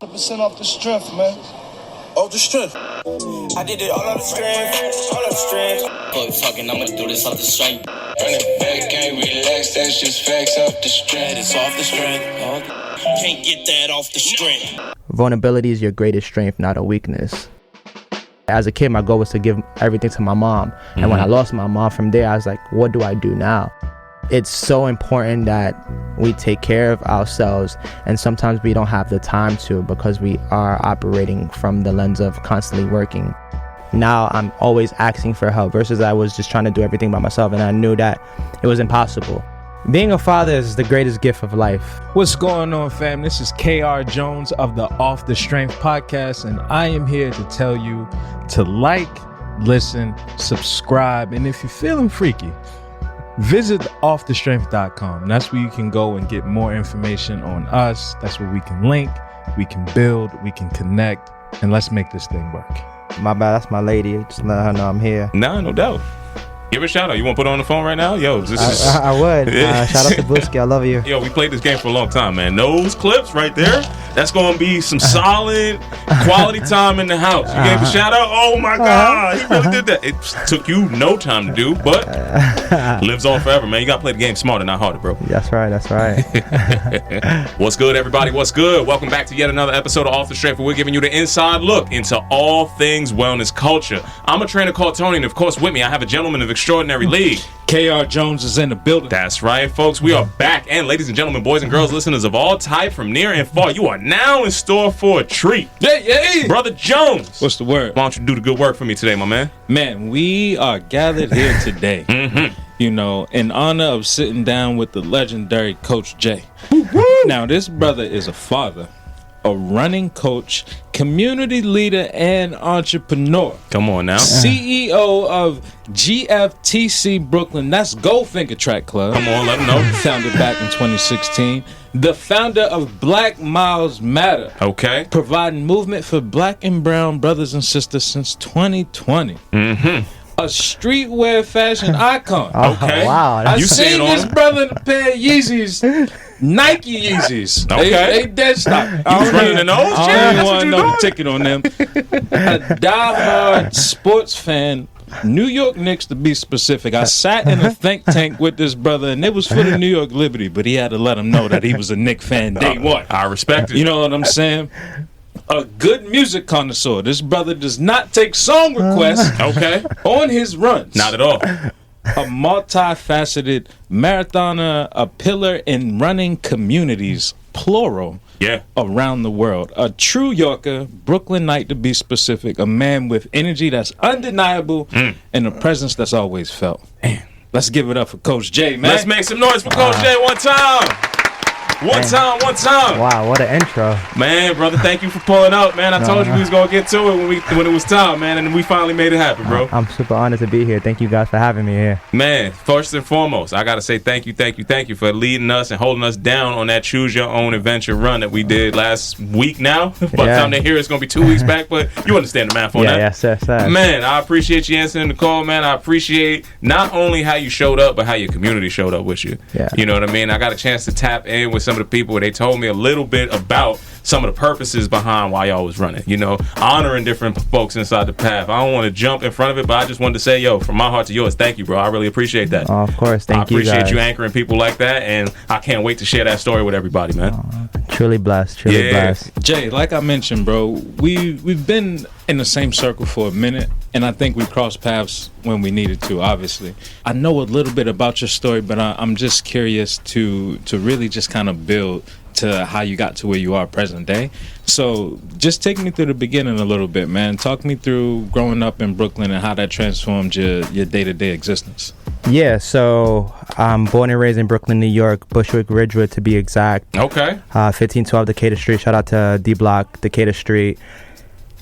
100% off the strength, man. Off the strength. I did it all on the strength, all on the strength. Fuck talking, I'ma do this off the strength. Run it back, can't relax, that's just facts off the strength. It's off the strength. Can't get that off the strength. Vulnerability is your greatest strength, not a weakness. As a kid, my goal was to give everything to my mom. And when I lost my mom from there, I was like, what do I do now? It's so important that we take care of ourselves, and sometimes we don't have the time to because we are operating from the lens of constantly working. Now I'm always asking for help versus I was just trying to do everything by myself, and I knew that it was impossible. Being a father is the greatest gift of life. What's going on, fam? This is KR Jones of the Off the Strength podcast, and I am here to tell you to like, listen, subscribe, and if you're feeling freaky, visit offthestrength.com. That's where you can go and get more information on us. That's where we can link, we can build, we can connect, and let's make this thing work. My bad, that's my lady. Just let her know I'm here. Nah, no doubt. Give her a shout out. You want to put her on the phone right now? Yo, this is... I would. Shout out to Booski. I love you. Yo, we played this game for a long time, man. Those clips right there, that's going to be some solid quality time in the house. You gave a shout out? Oh, my God. He really did that. It took you no time to do, but lives on forever, man. You got to play the game smarter, not harder, bro. That's right. That's right. What's good, everybody? What's good? Welcome back to yet another episode of Off the Strength, where we're giving you the inside look into all things wellness culture. I'm a trainer called Tony, and of course, with me, I have a gentleman of extraordinary league. KR Jones is in the building. That's right, folks. We are back. And ladies and gentlemen, boys and girls, listeners of all type from near and far, you are now in store for a treat. Hey. Brother Jones. What's the word? Why don't you do the good work for me today, my man? Man, we are gathered here today, you know, in honor of sitting down with the legendary Coach J. Now, this brother is a father, a running coach, community leader, and entrepreneur. Come on now. CEO of GFTC Brooklyn. That's Goldfinger Track Club. Come on, let them know. Founded back in 2016. The founder of Black Miles Matter. Okay. Providing movement for black and brown brothers and sisters since 2020. A streetwear fashion icon. Okay. Wow. I seen this brother in a pair of Yeezys. Nike Yeezys. Okay. They dead stock. You was running in those? I don't That's what want you no doing? ticket on them. A diehard sports fan. New York Knicks, to be specific. I sat in a think tank with this brother, and it was for the New York Liberty, but he had to let him know that he was a Knicks fan day one. I respect it. You know what I'm saying? A good music connoisseur. This brother does not take song requests Okay. on his runs. Not at all. A multifaceted marathoner, a pillar in running communities, plural, Yeah. around the world. A true Yorker, Brooklynite to be specific, a man with energy that's undeniable and a presence that's always felt. Man, let's give it up for Coach J, man. Let's make some noise for Coach J one time. One time. Wow, what an intro. Man, brother, thank you for pulling up, man. I told you we was going to get to it when it was time, man, and we finally made it happen, bro. I'm super honored to be here. Thank you guys for having me here. Man, first and foremost, I got to say thank you for leading us and holding us down on that Choose Your Own Adventure run that we did last week now. By the time they hear it's going to be 2 weeks back, but you understand the math on that. Yes. Man, I appreciate you answering the call, man. I appreciate not only how you showed up, but how your community showed up with you. Yeah. You know what I mean? I got a chance to tap in with some of the people where they told me a little bit about some of the purposes behind why y'all was running. You know, honoring different folks inside the path. I don't want to jump in front of it, but I just wanted to say, yo, from my heart to yours, thank you, bro. I really appreciate that. Oh, of course, thank you. I appreciate guys. you anchoring people like that, and I can't wait to share that story with everybody, man. Truly blessed. Blessed. Jay, like I mentioned, bro, we've been in the same circle for a minute, and I think we crossed paths when we needed to, obviously. I know a little bit about your story, but I'm just curious to really just kind of build to how you got to where you are present day. So just take me through the beginning a little bit, man. Talk me through growing up in Brooklyn and how that transformed your day-to-day existence. Yeah, so I'm born and raised in Brooklyn, New York, Bushwick, Ridgewood to be exact. Okay. 1512 Decatur Street. Shout out to D-Block, Decatur Street.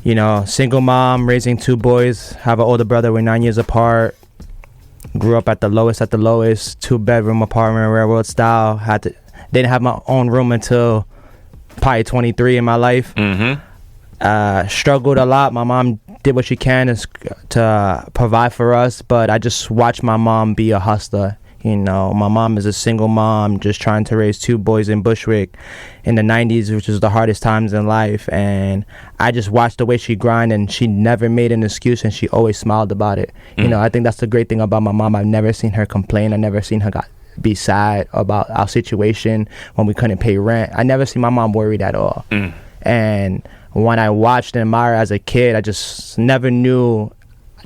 You know, single mom, raising 2 boys. Have an older brother. We're 9 years apart. Grew up at the lowest, 2-bedroom apartment, railroad style. Didn't have my own room until probably 23 in my life. Struggled a lot. My mom did what she can to provide for us, but I just watched my mom be a hustler. You know, my mom is a single mom just trying to raise 2 boys in Bushwick in the 90s, which was the hardest times in life. And I just watched the way she grind, and she never made an excuse, and she always smiled about it. You know, I think that's the great thing about my mom. I've never seen her complain. I've never seen her be sad about our situation when we couldn't pay rent. I never seen my mom worried at all. And when I watched and admired her as a kid, I just never knew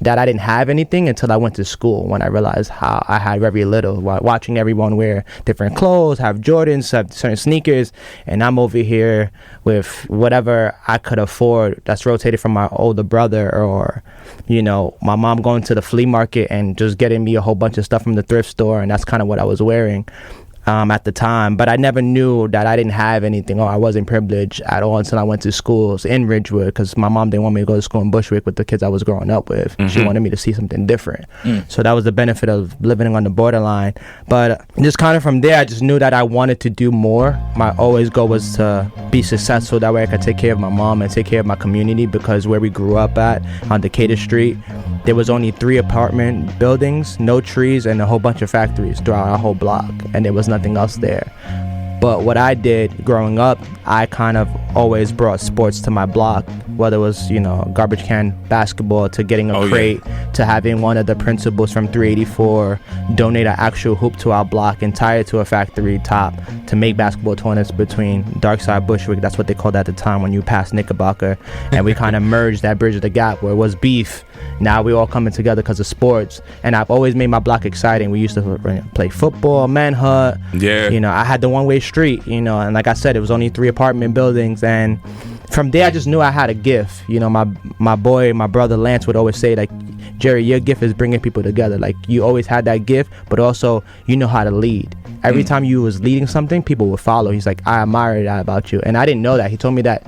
that I didn't have anything until I went to school, when I realized how I had very little. Watching everyone wear different clothes, have Jordans, have certain sneakers, and I'm over here with whatever I could afford that's rotated from my older brother, or, you know, my mom going to the flea market and just getting me a whole bunch of stuff from the thrift store, and that's kind of what I was wearing at the time. But I never knew that I didn't have anything, or I wasn't privileged at all, until I went to schools in Ridgewood, because my mom didn't want me to go to school in Bushwick with the kids I was growing up with. She wanted me to see something different. So that was the benefit of living on the borderline. But just kind of from there, I just knew that I wanted to do more. My always goal was to be successful, that way I could take care of my mom and take care of my community, because where we grew up at on Decatur Street, there was only 3 apartment buildings, no trees, and a whole bunch of factories throughout our whole block, and there was nothing else there. But what I did growing up, I kind of always brought sports to my block, whether it was, you know, garbage can basketball, to getting a crate, to having one of the principals from 384 donate an actual hoop to our block and tie it to a factory top to make basketball tournaments between Darkside Bushwick. That's what they called at the time when you passed Knickerbocker. And we kind of merged that, bridge of the gap where it was beef. Now we all coming together because of sports. And I've always made my block exciting. We used to play football, manhunt. Yeah. You know, I had the one-way street, you know, and like I said, it was only 3 apartment buildings. And from there, I just knew I had a gift. You know, my brother Lance would always say, like, Jerry, your gift is bringing people together. Like, you always had that gift, but also you know how to lead. Every time you was leading something, people would follow. He's like, I admire that about you. And I didn't know that. He told me that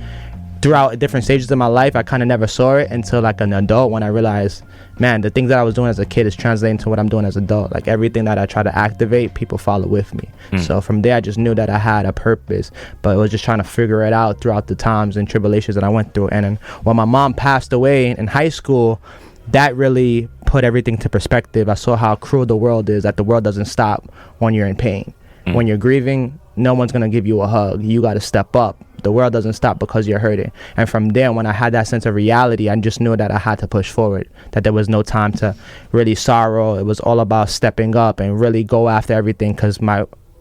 throughout different stages of my life. I kind of never saw it until like an adult, when I realized, man, the things that I was doing as a kid is translating to what I'm doing as an adult. Like, everything that I try to activate, people follow with me. So from there, I just knew that I had a purpose, but it was just trying to figure it out throughout the times and tribulations that I went through. And then when my mom passed away in high school, that really put everything to perspective. I saw how cruel the world is, that the world doesn't stop when you're in pain. When you're grieving, no one's going to give you a hug. You got to step up. The world doesn't stop because you're hurting. And from there, when I had that sense of reality, I just knew that I had to push forward, that there was no time to really sorrow. It was all about stepping up and really go after everything, because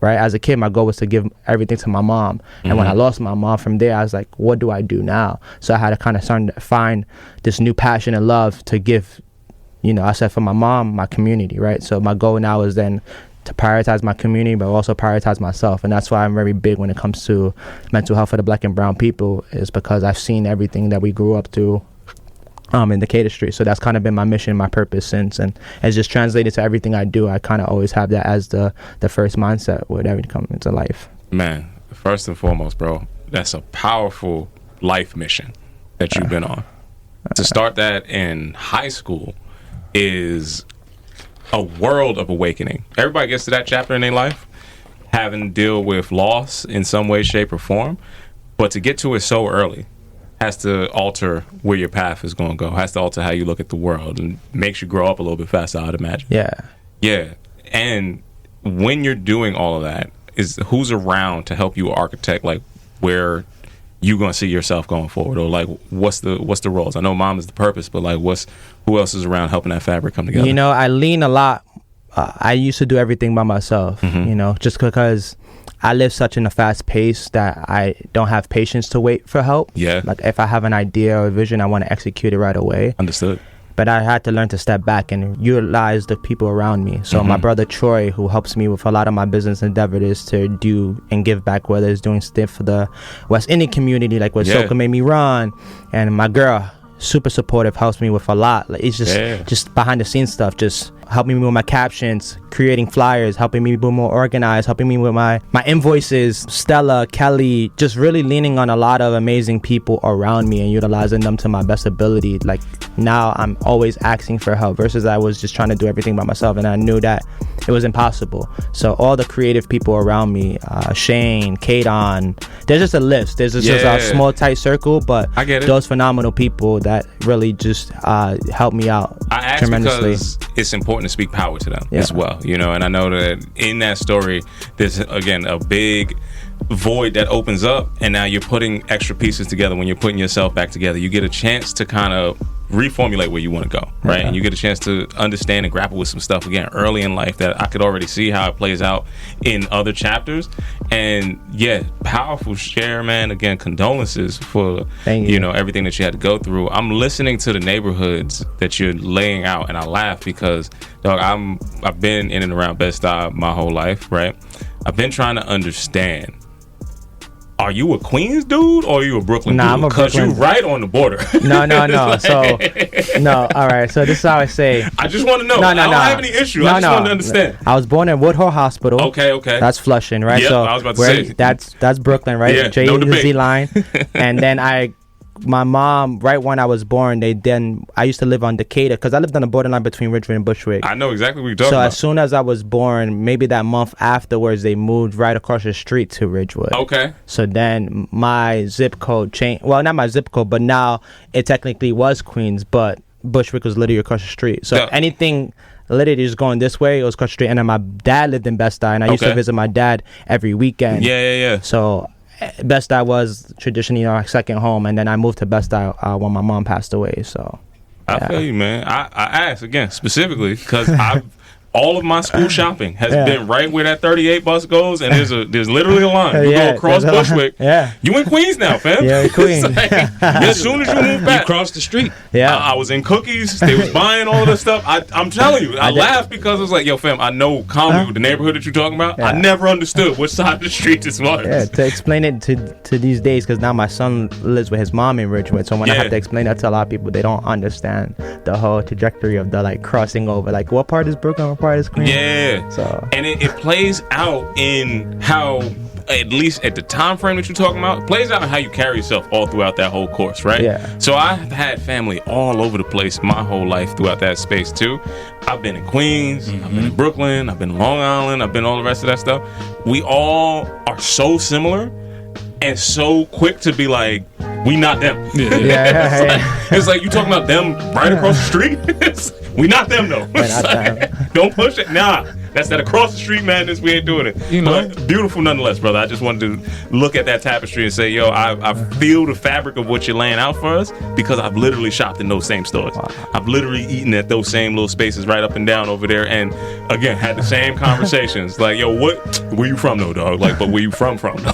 as a kid, my goal was to give everything to my mom. And when I lost my mom, from there, I was like, what do I do now? So I had to kind of start to find this new passion and love to give, you know, I said for my mom, my community, right? So my goal now is then to prioritize my community, but also prioritize myself. And that's why I'm very big when it comes to mental health for the Black and brown people, is because I've seen everything that we grew up through in Decatur Street. So that's kind of been my mission, my purpose since, and it's just translated to everything I do. I kind of always have that as the first mindset with everything comes into life. Man, first and foremost, bro, that's a powerful life mission that you've been on. To start that in high school is a world of awakening. Everybody gets to that chapter in their life having to deal with loss in some way, shape, or form, but to get to it so early has to alter where your path is going to go, has to alter how you look at the world, and makes you grow up a little bit faster, I'd imagine. Yeah. And when you're doing all of that, is who's around to help you architect, like, where you going to see yourself going forward, or like what's the roles? I know mom is the purpose, but like who else is around helping that fabric come together? You know, I lean a lot. I used to do everything by myself, you know, just because I live such in a fast pace that I don't have patience to wait for help. Yeah. Like, if I have an idea or a vision, I want to execute it right away. Understood. But I had to learn to step back and utilize the people around me. So my brother Troy, who helps me with a lot of my business endeavors, is to do and give back, whether it's doing stuff for the West Indian community, like what Soka made me run. And my girl, super supportive, helps me with a lot. Like, it's just behind the scenes stuff, just helping me with my captions, creating flyers, helping me be more organized, helping me with my invoices. Stella, Kelly, just really leaning on a lot of amazing people around me and utilizing them to my best ability. Like, now I'm always asking for help versus I was just trying to do everything by myself, and I knew that it was impossible. So all the creative people around me, Shane, Kadon, there's just a list. There's just a small tight circle, but I get it. Those phenomenal people that really just helped me out I ask tremendously. because it's important to speak power to them as well, you know. And I know that in that story, there's again a big void that opens up, and now you're putting extra pieces together. When you're putting yourself back together, you get a chance to kind of reformulate where you want to go, right? And you get a chance to understand and grapple with some stuff again early in life that I could already see how it plays out in other chapters. And yeah, powerful share, man. Again, condolences for you know everything that you had to go through. I'm listening to the neighborhoods that you're laying out, and I laugh because dog, I've been in and around Bed-Stuy my whole life, right? I've been trying to understand. Are you a Queens dude or are you a Brooklyn dude? I'm a Brooklyn. Because you right on the border. No. So, no. All right. So this is how I say. I just want to know. I don't have any issue. I just want to understand. I was born in Woodhull Hospital. Okay. That's Flushing, right? Yep, so I was about to say. That's Brooklyn, right? Yeah, J no and the debate. Z line. And then my mom, right when I was born, I used to live on Decatur because I lived on the borderline between Ridgewood and Bushwick. I know exactly what you're talking So about. as soon as I was born, maybe that month afterwards, they moved right across the street to Ridgewood. Okay. So then my zip code changed. Well, not my zip code, but now it technically was Queens, but Bushwick was literally across the street. So anything literally just going this way, it was across the street. And then my dad lived in Bed-Stuy, and I used to visit my dad every weekend. Yeah. So Bed-Stuy was traditionally our second home, and then I moved to Bed-Stuy when my mom passed away. So I feel you, man. I asked again specifically because all of my school shopping has been right where that 38 bus goes, and there's literally a line. You go across Bushwick. You in Queens now, fam. Yeah, in Queens. As soon as you move back, You cross the street. Yeah. I was in Cookies. They was buying all this stuff. I'm telling you, I laughed because it was like, yo, fam, I know Conway, the neighborhood that you're talking about. I never understood which side of the street this was. Yeah, to explain it to these days, because now my son lives with his mom in Ridgewood. So when I have to explain that to a lot of people, they don't understand the whole trajectory of the crossing over. Like, what part is Brooklyn, what part is Queens? Yeah. So and it plays out in how, at least at the time frame that you're talking about, it plays out in how you carry yourself all throughout that whole course, right? Yeah. So I've had family all over the place my whole life throughout that space too. I've been in Queens, I've been in Brooklyn, I've been in Long Island, I've been all the rest of that stuff. We all are so similar and so quick to be like, we not them. It's like you talking about them right across the street. We not them though. Don't push it. Nah, that's that across the street madness. We ain't doing it. You know? But beautiful nonetheless, brother. I just wanted to look at that tapestry and say, yo, I feel the fabric of what you're laying out for us because I've literally shopped in those same stores. Wow. I've literally eaten at those same little spaces right up and down over there, and again had the same conversations. Like, yo, where you from though, dog? Like, but where you from though?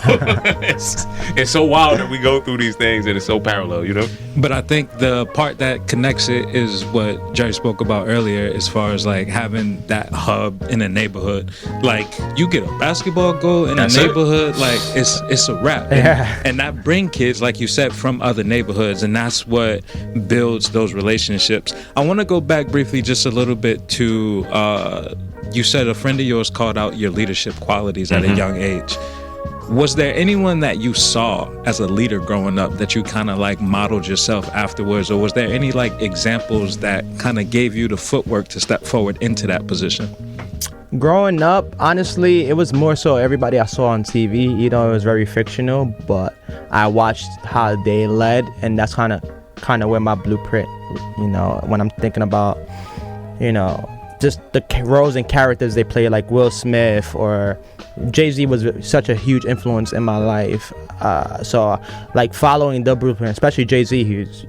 It's so wild that we go through these things and it's so parallel, you know? But I think the part that connects it is what Jerry spoke about earlier, as far as like having that hub in a neighborhood. Like, you get a basketball goal in a neighborhood, like it's a wrap. And that bring kids, like you said, from other neighborhoods, and that's what builds those relationships. I want to go back briefly just a little bit to you said a friend of yours called out your leadership qualities at a young age. Was there anyone that you saw as a leader growing up that you kind of like modeled yourself afterwards, or was there any like examples that kind of gave you the footwork to step forward into that position? Growing up, honestly, it was more so everybody I saw on TV. You know, it was very fictional, but I watched how they led, and that's kind of where my blueprint, you know, when I'm thinking about, you know, just the roles and characters they play, like Will Smith or Jay-Z was such a huge influence in my life. So like following the blueprint, especially Jay-Z,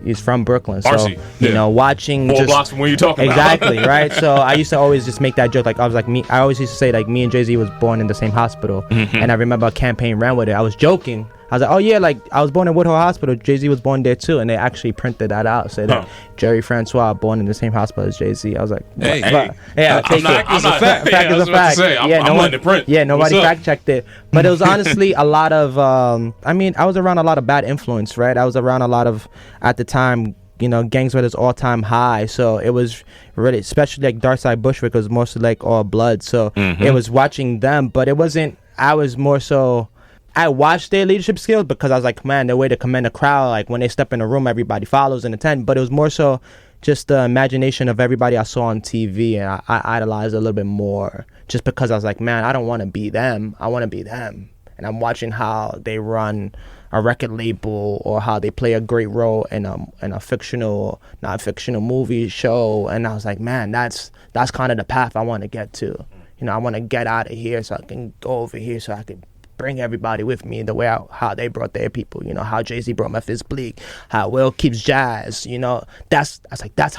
he's from Brooklyn. So, RC, you know, watching 4 blocks from where you're talking exactly, about. Right? So I used to always just make that joke. Like, I always used to say, like, me and Jay-Z was born in the same hospital. And I remember a campaign ran with it. I was joking. I was like, oh yeah, like I was born in Woodhull Hospital. Jay-Z was born there too, and they actually printed that out. Said that Jerry Francois born in the same hospital as Jay-Z. I was like, yeah, fact is a fact. I'm letting it print. Yeah, nobody fact checked it, but it was honestly a lot of. I mean, I was around a lot of bad influence, right? I was around a lot of, at the time, you know, gangs were at its all-time high, so it was really, especially like Darkside Bushwick was mostly like all blood, so it was watching them, but it wasn't. I was more so. I watched their leadership skills because I was like, man, their way to command a crowd, like when they step in a room, everybody follows and attend. But it was more so just the imagination of everybody I saw on TV, and I idolized a little bit more, just because I was like, man, I don't want to be them. I want to be them. And I'm watching how they run a record label, or how they play a great role in a fictional, non-fictional movie show. And I was like, man, that's kind of the path I want to get to. You know, I want to get out of here so I can go over here, so I can bring everybody with me the way how they brought their people. You know, how Jay-Z brought Memphis Bleak, how Will keeps jazz. You know, that's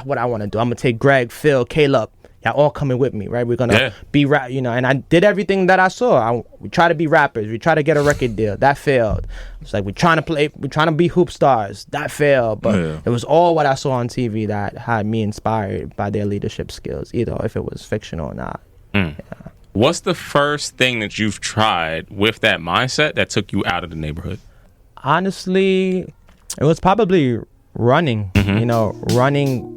what I want to do. I'm gonna take Greg, Phil, Caleb. Y'all all coming with me, right? We're gonna be rap, you know. And I did everything that I saw. We try to be rappers. We try to get a record deal. That failed. It's like we're trying to be hoop stars. That failed. But it was all what I saw on TV that had me inspired by their leadership skills, either if it was fictional or not. Yeah. What's the first thing that you've tried with that mindset that took you out of the neighborhood? Honestly, it was probably running. You know, running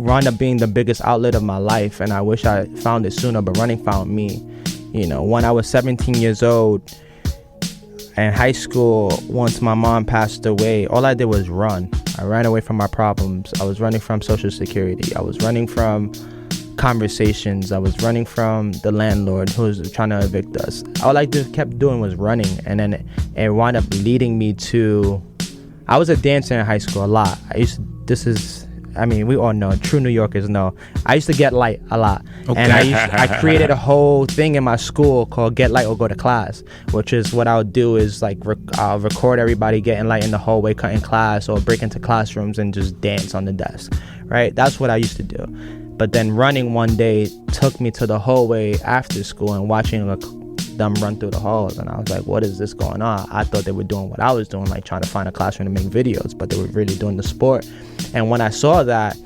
up being the biggest outlet of my life, and I wish I found it sooner, but running found me. You know, when I was 17 years old in high school, once my mom passed away, all I did was run. I ran away from my problems. I was running from Social Security. I was running from conversations. I was running from the landlord who was trying to evict us. All I just kept doing was running, and then it wound up leading me to, I was a dancer in high school a lot. We all know, true New Yorkers know, I used to get light a lot. Okay. And I created a whole thing in my school called Get Light or Go to Class, which is what I would do is like I'll record everybody getting light in the hallway, cutting class, or break into classrooms and just dance on the desk, right? That's what I used to do. But then running one day took me to the hallway after school and watching them run through the halls, and I was like, what is this going on? I thought they were doing what I was doing, like trying to find a classroom to make videos, but they were really doing the sport. And when I saw that,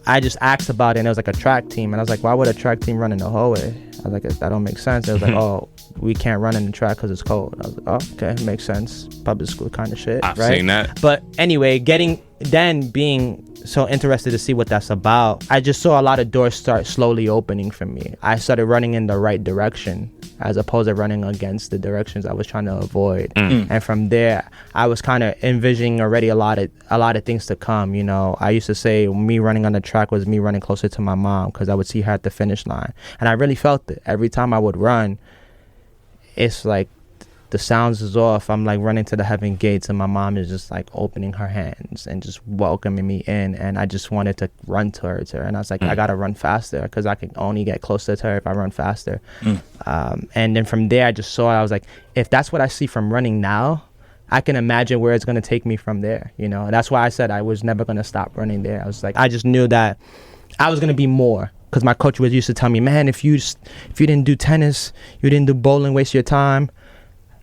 I just asked about it, and it was like a track team, and I was like, why would a track team run in the hallway? I was like, that don't make sense. It was like, oh, we can't run in the track because it's cold. I was like, oh, okay, makes sense. Public school kind of shit. I've right? seen that. But anyway, being so interested to see what that's about, I just saw a lot of doors start slowly opening for me. I started running in the right direction as opposed to running against the directions I was trying to avoid. And from there, I was kind of envisioning already a lot of things to come. You know, I used to say me running on the track was me running closer to my mom, because I would see her at the finish line, and I really felt it. Every time I would run, it's like the sounds is off. I'm like running to the heaven gates, and my mom is just like opening her hands and just welcoming me in, and I just wanted to run towards her, and I was like, I gotta run faster, because I can only get closer to her if I run faster. And then from there, I just saw it. I was like, if that's what I see from running now, I can imagine where it's gonna take me from there. You know, that's why I said I was never gonna stop running there. I was like, I just knew that I was gonna be more. Because my coach used to tell me, man, if you didn't do tennis, you didn't do bowling, waste your time,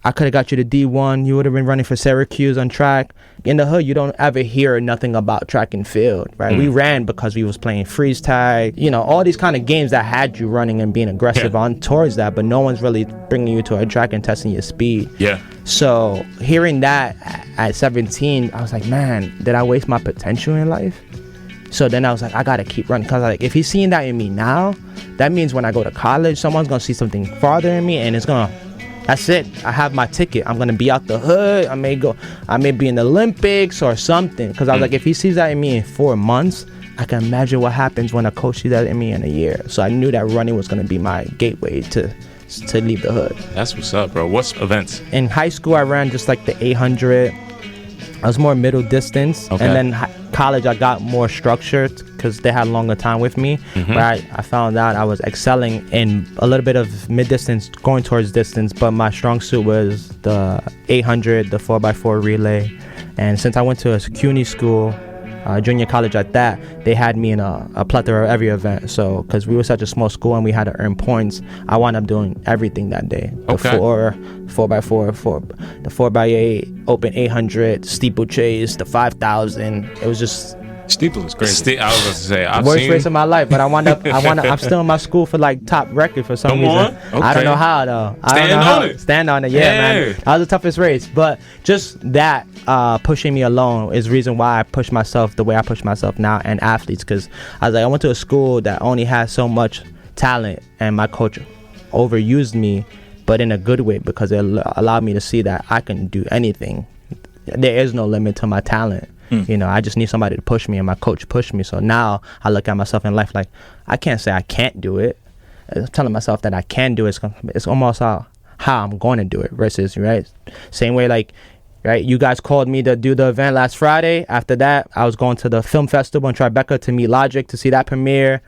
I could have got you to D1. You would have been running for Syracuse on track. In the hood, you don't ever hear nothing about track and field, right? We ran because we was playing freeze tag, you know, all these kind of games that had you running and being aggressive on towards that, but no one's really bringing you to a track and testing your speed. Yeah. So hearing that at 17, I was like, man, did I waste my potential in life? So then I was like, I gotta keep running, because like if he's seeing that in me now, that means when I go to college, someone's gonna see something farther in me, and that's it. I have my ticket. I'm gonna be out the hood. I may be in the Olympics or something. Because I was like, if he sees that in me in 4 months, I can imagine what happens when a coach sees that in me in a year. So I knew that running was gonna be my gateway to leave the hood. That's what's up, bro. What's events? In high school, I ran just like the 800. I was more middle distance, and then college I got more structured because they had longer time with me. Where I found out I was excelling in a little bit of mid distance, going towards distance, but my strong suit was the 800, the 4x4 relay. And since I went to a CUNY school, junior college at that, they had me in a plethora of every event. So because we were such a small school and we had to earn points, I wound up doing everything that day. The 4x4, the 4x8, open 800, steeplechase, the 5,000. It was just Steeple is crazy. I was about to say, I've worst seen race of my life, but I'm still in my school for like top record for some reason. Okay. I don't know how though. Stand on it, man. That was the toughest race, but just that pushing me alone is the reason why I push myself the way I push myself now, and athletes, because I was like, I went to a school that only has so much talent, and my coach overused me, but in a good way, because it allowed me to see that I can do anything. There is no limit to my talent. You know, I just need somebody to push me, and my coach pushed me. So now I look at myself in life like, I can't say I can't do it. Telling myself that I can do it, it's almost how I'm going to do it versus, right? Same way, like, right, you guys called me to do the event last Friday. After that, I was going to the film festival in Tribeca to meet Logic to see that premiere.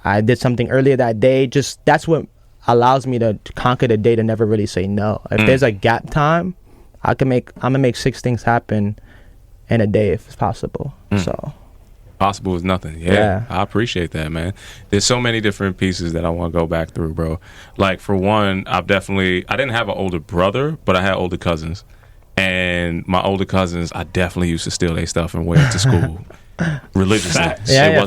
I did something earlier that day. Just that's what allows me to conquer the day, to never really say no. If there's a gap time, I'm gonna make 6 things happen in a day if it's possible. So possible is nothing. Yeah, I appreciate that, man. There's so many different pieces that I want to go back through, bro. Like, for one, I didn't have an older brother, but I had older cousins, and my older cousins, I definitely used to steal their stuff and wear it to school religiously. It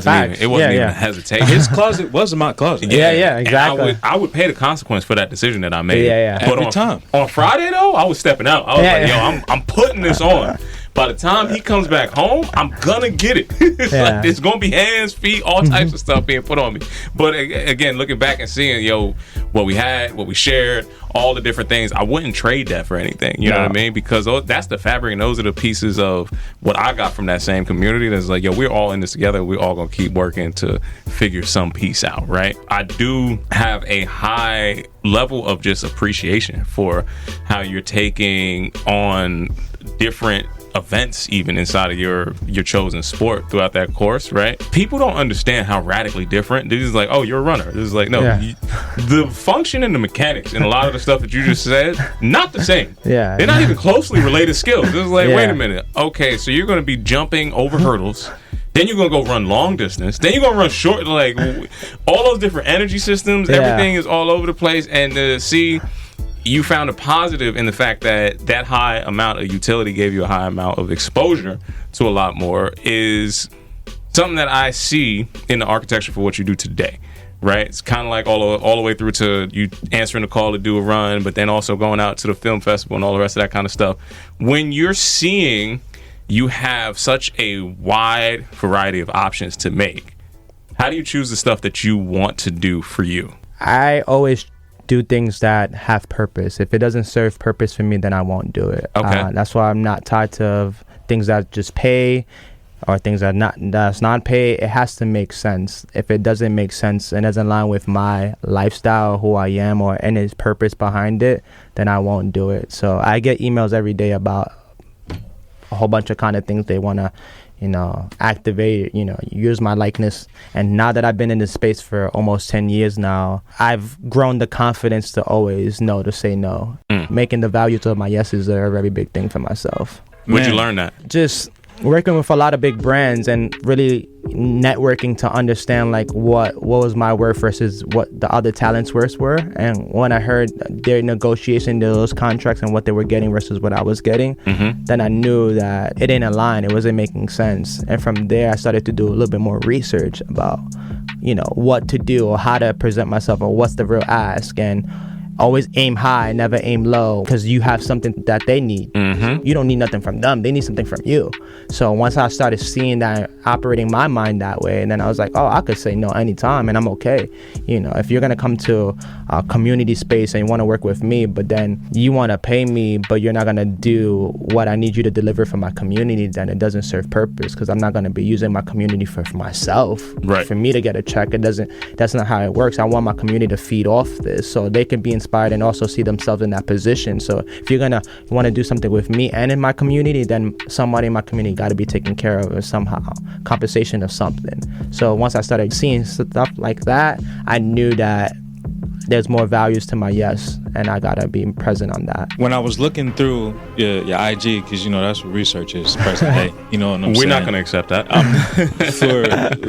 wasn't even a hesitation. His closet wasn't my closet. Yeah, exactly. And I would pay the consequence for that decision that I made. But every time on Friday though, I was stepping out. I was like, yo, I'm putting this on. By the time he comes back home, I'm gonna get it. Like, it's gonna be hands, feet, all types of stuff being put on me. But again, looking back and seeing, what we had, what we shared, all the different things, I wouldn't trade that for anything. You know what I mean? Because that's the fabric, and those are the pieces of what I got from that same community. That's like, we're all in this together. We're all gonna keep working to figure some piece out, right? I do have a high level of just appreciation for how you're taking on different events even inside of your chosen sport throughout that course, right? People don't understand how radically different. They're just like, oh, you're a runner. This is like, no, the function and the mechanics and a lot of the stuff that you just said, not the same. They're not even closely related skills. It's like, wait a minute. Okay, so you're going to be jumping over hurdles. Then you're going to go run long distance. Then you're going to run short. Like, all those different energy systems, everything is all over the place. And to see you found a positive in the fact that that high amount of utility gave you a high amount of exposure to a lot more is something that I see in the architecture for what you do today, right? It's kind of like all the way through to you answering the call to do a run, but then also going out to the film festival and all the rest of that kind of stuff. When you're seeing you have such a wide variety of options to make, how do you choose the stuff that you want to do for you? I always do things that have purpose. If it doesn't serve purpose for me, then I won't do it. That's why I'm not tied to things that just pay or things that's not pay. It has to make sense. If it doesn't make sense and doesn't align with my lifestyle, who I am, or any purpose behind it, then I won't do it. So I get emails every day about a whole bunch of kind of things they want to activate, use my likeness. And now that I've been in this space for almost 10 years now, I've grown the confidence to always know to say no. Making the values of my yeses are a very big thing for myself. Where'd you learn that? Just working with a lot of big brands and really networking to understand like what was my worth versus what the other talents' worths were. And when I heard their negotiation, those contracts and what they were getting versus what I was getting, then I knew that it didn't align. It wasn't making sense. And from there, I started to do a little bit more research about, what to do or how to present myself or what's the real ask. And always aim high, never aim low, because you have something that they need. You don't need nothing from them. They need something from you. So once I started seeing that, operating my mind that way, and then I was like, oh, I could say no anytime and I'm okay. If you're going to come to a community space and you want to work with me, but then you want to pay me, but you're not going to do what I need you to deliver for my community, then it doesn't serve purpose, because I'm not going to be using my community for myself. Right. For me to get a check, that's not how it works. I want my community to feed off this so they can be inspired and also see themselves in that position. So if you're gonna want to do something with me and in my community, then somebody in my community got to be taken care of somehow, compensation of something. So once I started seeing stuff like that, I knew that there's more values to my yes, and I gotta be present on that. When I was looking through your IG, because that's what research is present day. You know what I'm saying? We're not gonna accept that.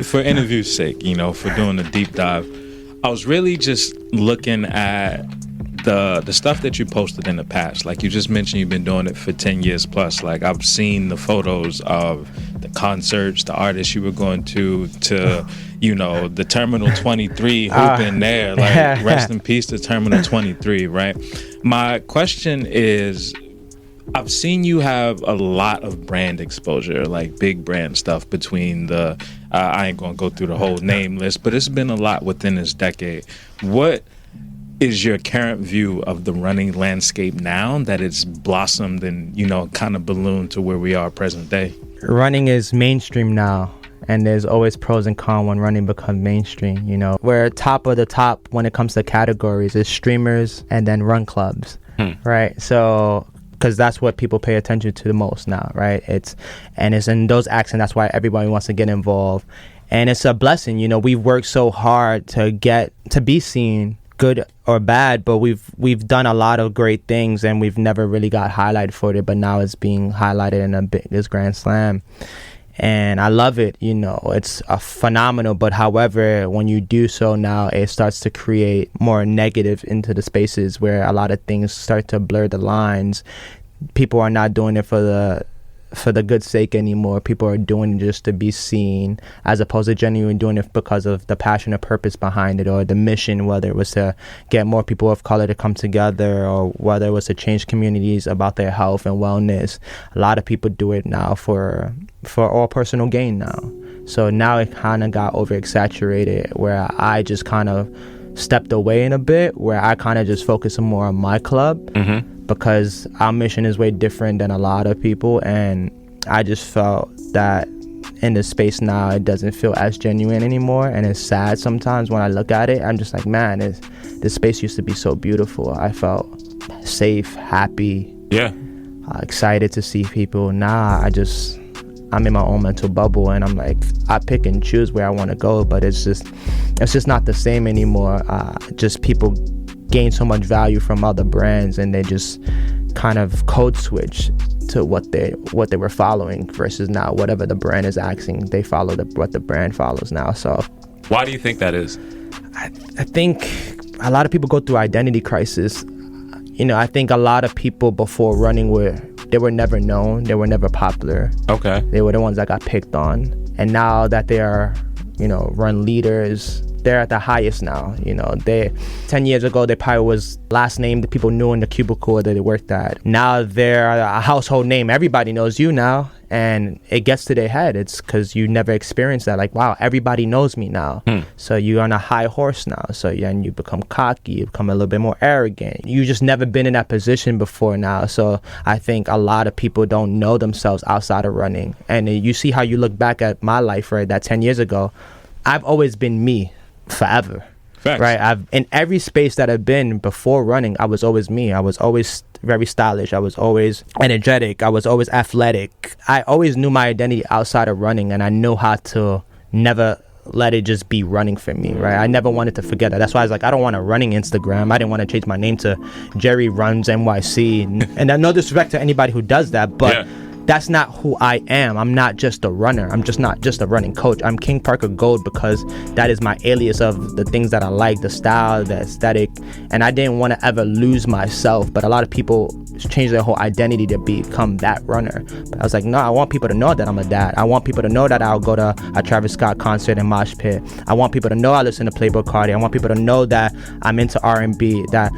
For interview's sake, for doing the deep dive, I was really just looking at the stuff that you posted in the past. Like you just mentioned, you've been doing it for 10 years plus. Like I've seen the photos of the concerts, the artists you were going to the Terminal 23 hooping there. Like rest in peace to Terminal 23, right? My question is, I've seen you have a lot of brand exposure, like big brand stuff between I ain't gonna go through the whole name list, but it's been a lot within this decade. What is your current view of the running landscape now that it's blossomed and, kind of ballooned to where we are present day? running is mainstream now, and there's always pros and cons when running becomes mainstream. You know, we're top of the top when it comes to categories. It's streamers and then run clubs, right? So, because that's what people pay attention to the most now, right? It's in those acts, and that's why everybody wants to get involved. And it's a blessing, you know. We've worked so hard to be seen, good or bad, but we've done a lot of great things, and we've never really got highlighted for it. But now it's being highlighted in this Grand Slam, and I love it. You know, it's a phenomenal. But however, when you do so now, it starts to create more negative into the spaces where a lot of things start to blur the lines. People are not doing it for the good sake anymore. People are doing it just to be seen, as opposed to genuinely doing it because of the passion or purpose behind it, or the mission, whether it was to get more people of color to come together, or whether it was to change communities about their health and wellness. A lot of people do it now for all personal gain now. So now it kind of got oversaturated, where I just kind of stepped away in a bit, where I kind of just focus more on my club. Because our mission is way different than a lot of people, and I just felt that in the space now it doesn't feel as genuine anymore, and it's sad sometimes when I look at it. I'm just like, man, this space used to be so beautiful. I felt safe, happy, excited to see people. Now I'm in my own mental bubble, and I'm like, I pick and choose where I want to go, but it's just not the same anymore. Just people gain so much value from other brands, and they just kind of code switch to what they were following, versus now whatever the brand is asking, they follow what the brand follows now. So why do you think that is? I think a lot of people go through identity crisis. You know, I think a lot of people before running were never known, they were never popular. Okay. They were the ones that got picked on, and now that they are, you know, run leaders, they're at the highest now. You know, 10 years ago, they probably was last name that people knew in the cubicle that they worked at. Now they're a household name. Everybody knows you now, and it gets to their head. It's because you never experienced that. Like, wow, everybody knows me now. So you're on a high horse now. So and you become cocky, you become a little bit more arrogant. You just never been in that position before now. So I think a lot of people don't know themselves outside of running. And you see how you look back at my life, right, that 10 years ago, I've always been me. Forever. Facts. Right. I've in every space that I've been before running, I was always me. I was always very stylish. I was always energetic. I was always athletic. I always knew my identity outside of running, and I knew how to never let it just be running for me, right? I never wanted to forget that. That's why I was like, I don't want a running Instagram. I didn't want to change my name to Jerry Runs NYC. And no disrespect to anybody who does that, but that's not who I am. I'm not just a runner. I'm just not just a running coach. I'm King Parker Gold because that is my alias of the things that I like, the style, the aesthetic. And I didn't want to ever lose myself. But a lot of people change their whole identity to become that runner. But I was like, no, I want people to know that I'm a dad. I want people to know that I'll go to a Travis Scott concert in Mosh Pit. I want people to know I listen to Playboi Carti. I want people to know that I'm into R&B, that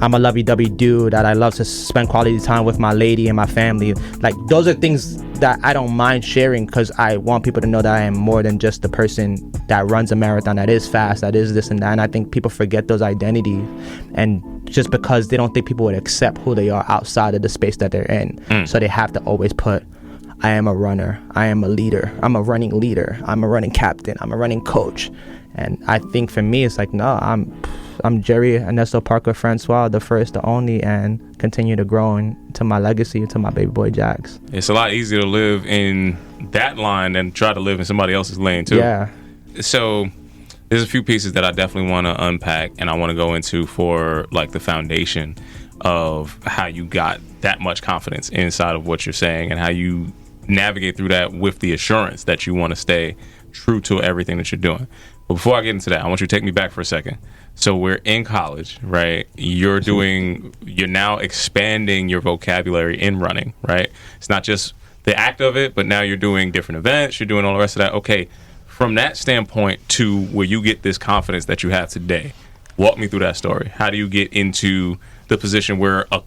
I'm a lovey-dovey dude, that I love to spend quality time with my lady and my family. Like, those are things that I don't mind sharing because I want people to know that I am more than just the person that runs a marathon, that is fast, that is this and that. And I think people forget those identities, and just because they don't think people would accept who they are outside of the space that they're in. So they have to always put, I am a runner, I am a leader, I'm a running leader, I'm a running captain, I'm a running coach. And I think for me, it's like, no, I'm Jerry Ernesto Parker Francois, the first, the only, and continue to grow into my legacy, to my baby boy Jax. It's a lot easier to live in that line than try to live in somebody else's lane too. Yeah. So there's a few pieces that I definitely want to unpack, and I want to go into for like the foundation of how you got that much confidence inside of what you're saying, and how you navigate through that with the assurance that you want to stay true to everything that you're doing. But before I get into that, I want you to take me back for a second. So we're in college, right? You're now expanding your vocabulary in running, right? It's not just the act of it, but now you're doing different events, you're doing all the rest of that. Okay, from that standpoint to where you get this confidence that you have today, walk me through that story. How do you get into the position where a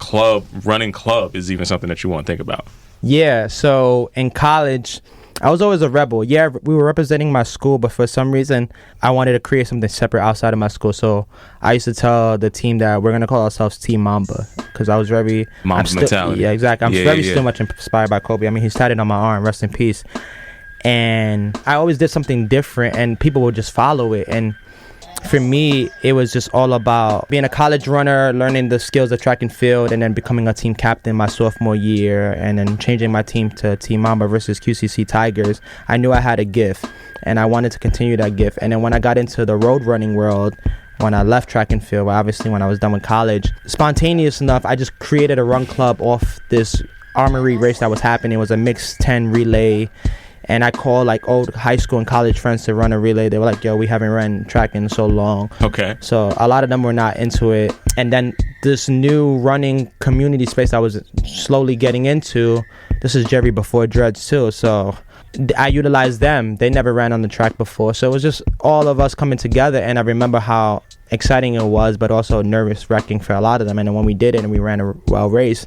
running club is even something that you want to think about? Yeah, so in college, I was always a rebel. Yeah, we were representing my school, but for some reason, I wanted to create something separate outside of my school. So I used to tell the team that we're going to call ourselves Team Mamba, because I was very... Mamba mentality. Yeah, exactly. I'm still much inspired by Kobe. I mean, he's tatted on my arm, rest in peace. And I always did something different, and people would just follow it. And for me, it was just all about being a college runner, learning the skills of track and field, and then becoming a team captain my sophomore year, and then changing my team to Team Mamba versus QCC Tigers. I knew I had a gift, and I wanted to continue that gift. And then when I got into the road running world, when I left track and field, obviously when I was done with college, spontaneous enough, I just created a run club off this Armory race that was happening. It was a mixed 10 relay. And I called like old high school and college friends to run a relay. They were like, yo, we haven't run track in so long. Okay. So a lot of them were not into it. And then this new running community space I was slowly getting into, this is Jerry before Dreads too. So I utilized them. They never ran on the track before. So it was just all of us coming together. And I remember how exciting it was, but also nervous-wracking for a lot of them. And then when we did it and we ran a well race,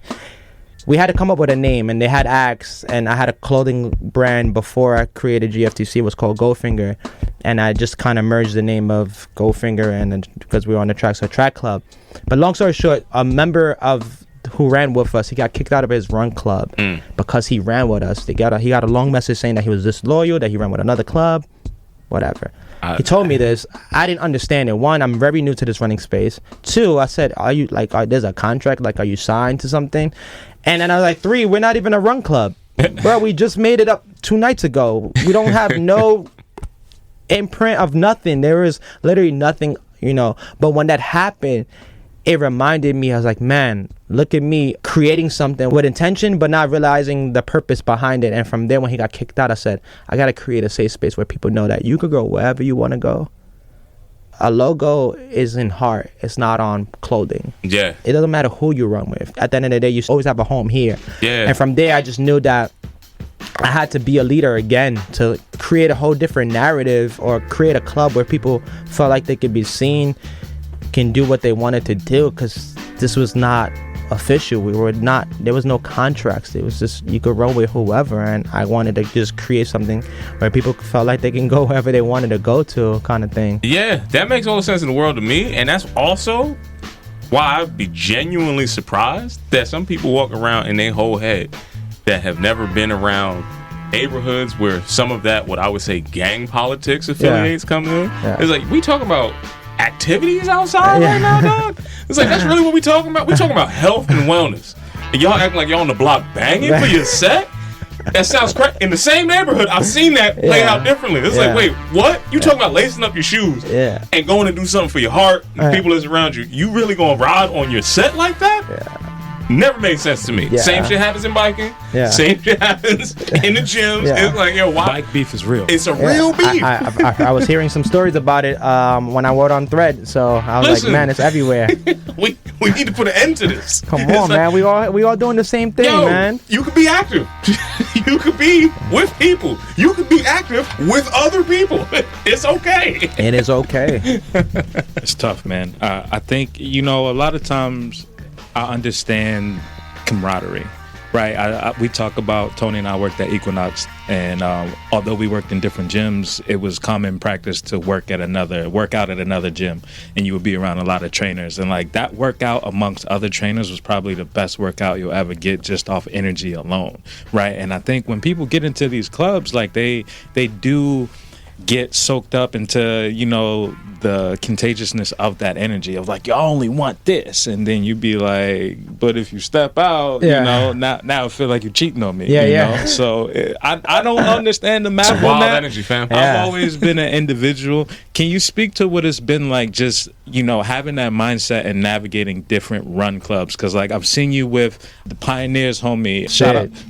we had to come up with a name, and they had acts, and I had a clothing brand before I created GFTC. It was called Goldfinger, and I just kind of merged the name of Goldfinger and because we were on the track, so Track Club. But long story short, a member of who ran with us, he got kicked out of his run club because he ran with us. He got a long message saying that he was disloyal, that he ran with another club, whatever. He told me this. I didn't understand it. One, I'm very new to this running space. Two, I said, are you like, there's a contract? Like, are you signed to something? And then I was like, 3, we're not even a run club. Bro, we just made it up 2 nights ago. We don't have no imprint of nothing. There is literally nothing, But when that happened, it reminded me, I was like, man, look at me creating something with intention, but not realizing the purpose behind it. And from there, when he got kicked out, I said, I got to create a safe space where people know that you could go wherever you want to go. A logo is in heart. It's not on clothing. Yeah. It doesn't matter who you run with. At the end of the day, you always have a home here. Yeah. And from there, I just knew that I had to be a leader again to create a whole different narrative or create a club where people felt like they could be seen, can do what they wanted to do, because this was not official. There was no contracts. It was just you could run with whoever, and I wanted to just create something where people felt like they can go wherever they wanted to go to, kind of thing. Yeah, that makes all the sense in the world to me, and that's also why I'd be genuinely surprised that some people walk around in their whole head that have never been around neighborhoods where some of that, what I would say, gang politics affiliates come in. Yeah. It's like, we talking about activities outside right now, dog? It's like, that's really what we talking about? We talking about health and wellness. And y'all acting like y'all on the block banging for your set? That sounds crazy. In the same neighborhood, I've seen that played out differently. It's like, wait, what? You talking about lacing up your shoes and going to do something for your heart and people that's around you. You really gonna ride on your set like that? Yeah. Never made sense to me. Same shit happens in biking. Same shit happens in the gyms. It's like, yo, why? Bike beef is real. It's a real beef. I was hearing some stories about it when I wrote on Thread, so I was like, man, it's everywhere. we need to put an end to this. Come on, man. We all doing the same thing, man. You could be active. You could be with people. You could be active with other people. It's okay. It is okay. It's tough, man. I think, a lot of times I understand camaraderie, right? We talk about, Tony and I worked at Equinox, and although we worked in different gyms, it was common practice to work out at another gym, and you would be around a lot of trainers, and like that workout amongst other trainers was probably the best workout you'll ever get just off energy alone, right? And I think when people get into these clubs, like they do get soaked up into, the contagiousness of that energy of like, y'all only want this, and then you be like, but if you step out, now I feel like you're cheating on me. So I don't understand the math on wild that. Energy, fam. I've always been an individual. Can you speak to what it's been like, just having that mindset and navigating different run clubs? Because like I've seen you with the Pioneers, homie.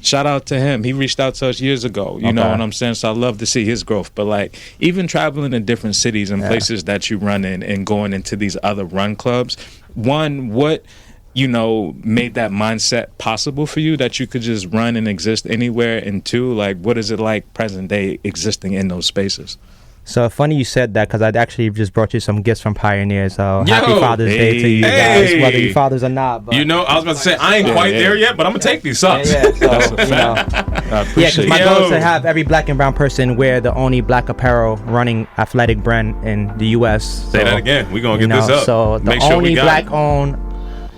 Shout out to him. He reached out to us years ago. You know what I'm saying? So I love to see his growth. But like even traveling in different cities and places that you run in and going into these other run clubs, one, what made that mindset possible for you that you could just run and exist anywhere? And two, like what is it like present day existing in those spaces? So funny you said that, because I actually just brought you some gifts from Pioneers. So happy Father's Day to you guys, whether you fathers or not. But, You know, I was about to say, I ain't quite there yet, but I'm going to take these socks. yeah. So, That's a you know, fact. I yeah, appreciate because my it. goal is to have every black and brown person wear the only black apparel running athletic brand in the U.S. Say that again. We're going to get this up. So the Make sure only we got it. black-owned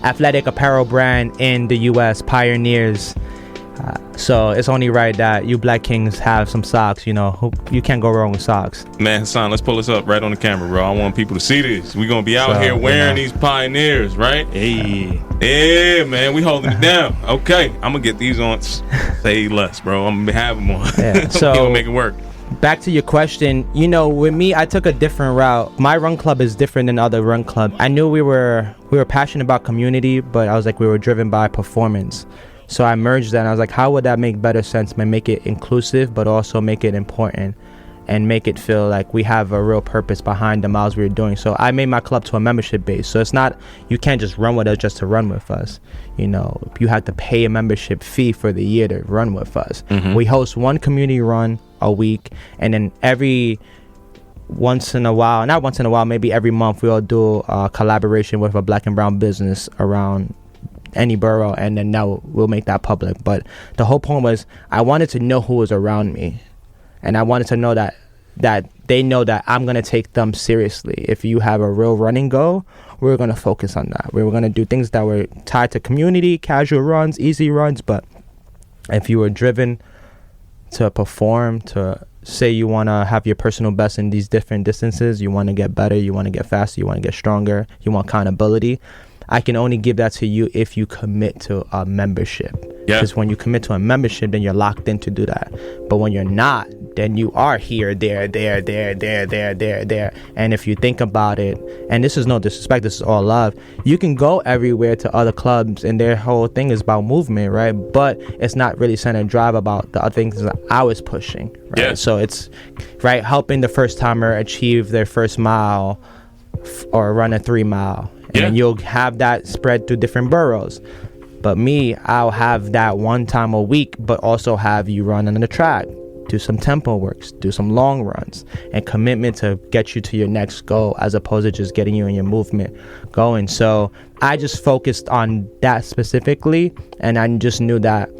athletic apparel brand in the U.S., Pioneers. So it's only right that you black kings have some socks. You know, you can't go wrong with socks. Man, Hassan, let's pull this up right on the camera, bro. I want people to see this. We're going to be out So, here wearing you know. these Pioneers, right? Hey. Yeah, man, we holding it down. Okay, I'm going to get these on. Say less, bro. I'm going to have them on. Yeah, so- we going to make it work. Back to your question, you know, with me, I took a different route. My run club is different than other run clubs. I knew we were passionate about community, but I was like, we were driven by performance. So I merged that, and I was like, how would that make better sense and make it inclusive, but also make it important and make it feel like we have a real purpose behind the miles we were doing. So I made my club to a membership base. So it's not, you can't just run with us just to run with us. You know, you have to pay a membership fee for the year to run with us. We host one community run a week, and then not once in a while, maybe every month, we'll do a collaboration with a black and brown business around any borough, and then now we'll make that public. But the whole point was, I wanted to know who was around me, and I wanted to know that they know that I'm going to take them seriously. If you have a real running goal, we're going to focus on that. We were going to do things that were tied to community, casual runs, easy runs. But if you were driven to perform, to say you want to have your personal best in these different distances, you want to get better, you want to get faster, you want to get stronger, you want accountability, I can only give that to you if you commit to a membership. Yeah. Because when you commit to a membership, then you're locked in to do that. But when you're not, then you are here, there. And if you think about it, and this is no disrespect, this is all love, you can go everywhere to other clubs, and their whole thing is about movement, right? But it's not really center drive about the other things that I was pushing, right? Yeah. So it's, right, helping the first timer achieve their first mile or run a 3 mile. And then you'll have that spread through different boroughs. But me, I'll have that one time a week, but also have you run on the track, do some tempo works, do some long runs, and commitment to get you to your next goal, as opposed to just getting you in your movement going. So I just focused on that specifically, and I just knew that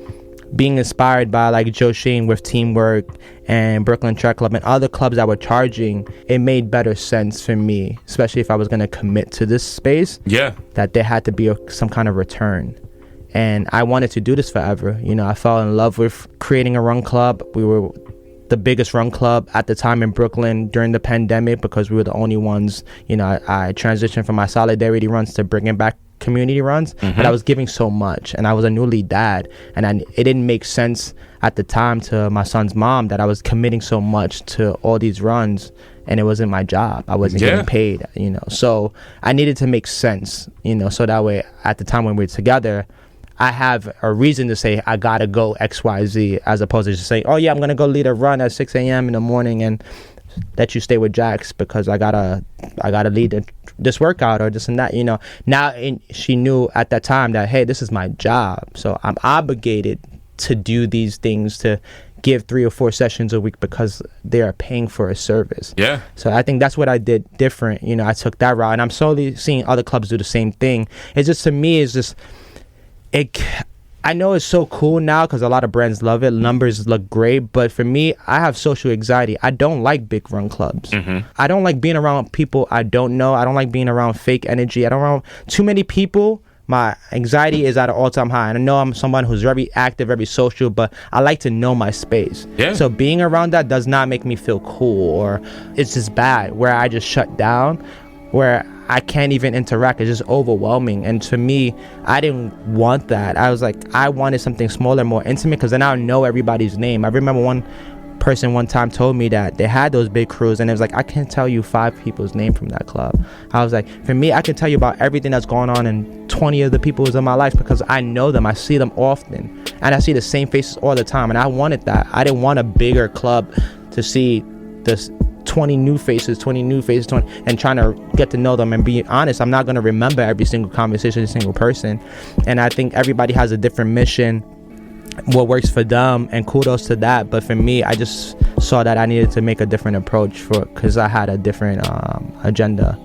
being inspired by like Joe Shane with Teamwork and Brooklyn Track Club and other clubs that were charging, it made better sense for me, especially if I was going to commit to this space, that there had to be some kind of return. And I wanted to do this forever. You know, I fell in love with creating a run club. We were the biggest run club at the time in Brooklyn during the pandemic, because we were the only ones. You know, I transitioned from my solidarity runs to bringing back community runs, but I was giving so much, and I was a newly dad, and it didn't make sense at the time to my son's mom that I was committing so much to all these runs, and it wasn't my job. I wasn't getting paid, you know. So I needed to make sense, you know, so that way at the time when we were together, I have a reason to say I gotta go XYZ, as opposed to just saying, oh yeah, I'm gonna go lead a run at 6 a.m. in the morning and let you stay with Jax because I gotta lead this workout or this and that, you know. Now she knew at that time that, hey, this is my job, so I'm obligated to do these things, to give 3 or 4 sessions a week, because they are paying for a service. Yeah. So I think that's what I did different. You know, I took that route, and I'm slowly seeing other clubs do the same thing. It's just, to me, it's just, I know it's so cool now because a lot of brands love it. Numbers look great. But for me, I have social anxiety. I don't like big run clubs. I don't like being around people I don't know. I don't like being around fake energy. I don't want too many people. My anxiety is at an all-time high. And I know I'm someone who's very active, very social, but I like to know my space. Yeah. So being around that does not make me feel cool, or it's just bad, where I just shut down, where I can't even interact. It's just overwhelming. And to me, I didn't want that. I was like, I wanted something smaller, more intimate, because then I know everybody's name. I remember one person one time told me that they had those big crews, and it was like, I can't tell you 5 people's name from that club. I was like, for me, I can tell you about everything that's going on in 20 of the people in my life, because I know them. I see them often, and I see the same faces all the time. And I wanted that. I didn't want a bigger club to see this 20 new faces, and trying to get to know them. And be honest, I'm not going to remember every single conversation, every single person. And I think everybody has a different mission what works for them, and kudos to that. But for me, I just saw that I needed to make a different approach because I had a different agenda.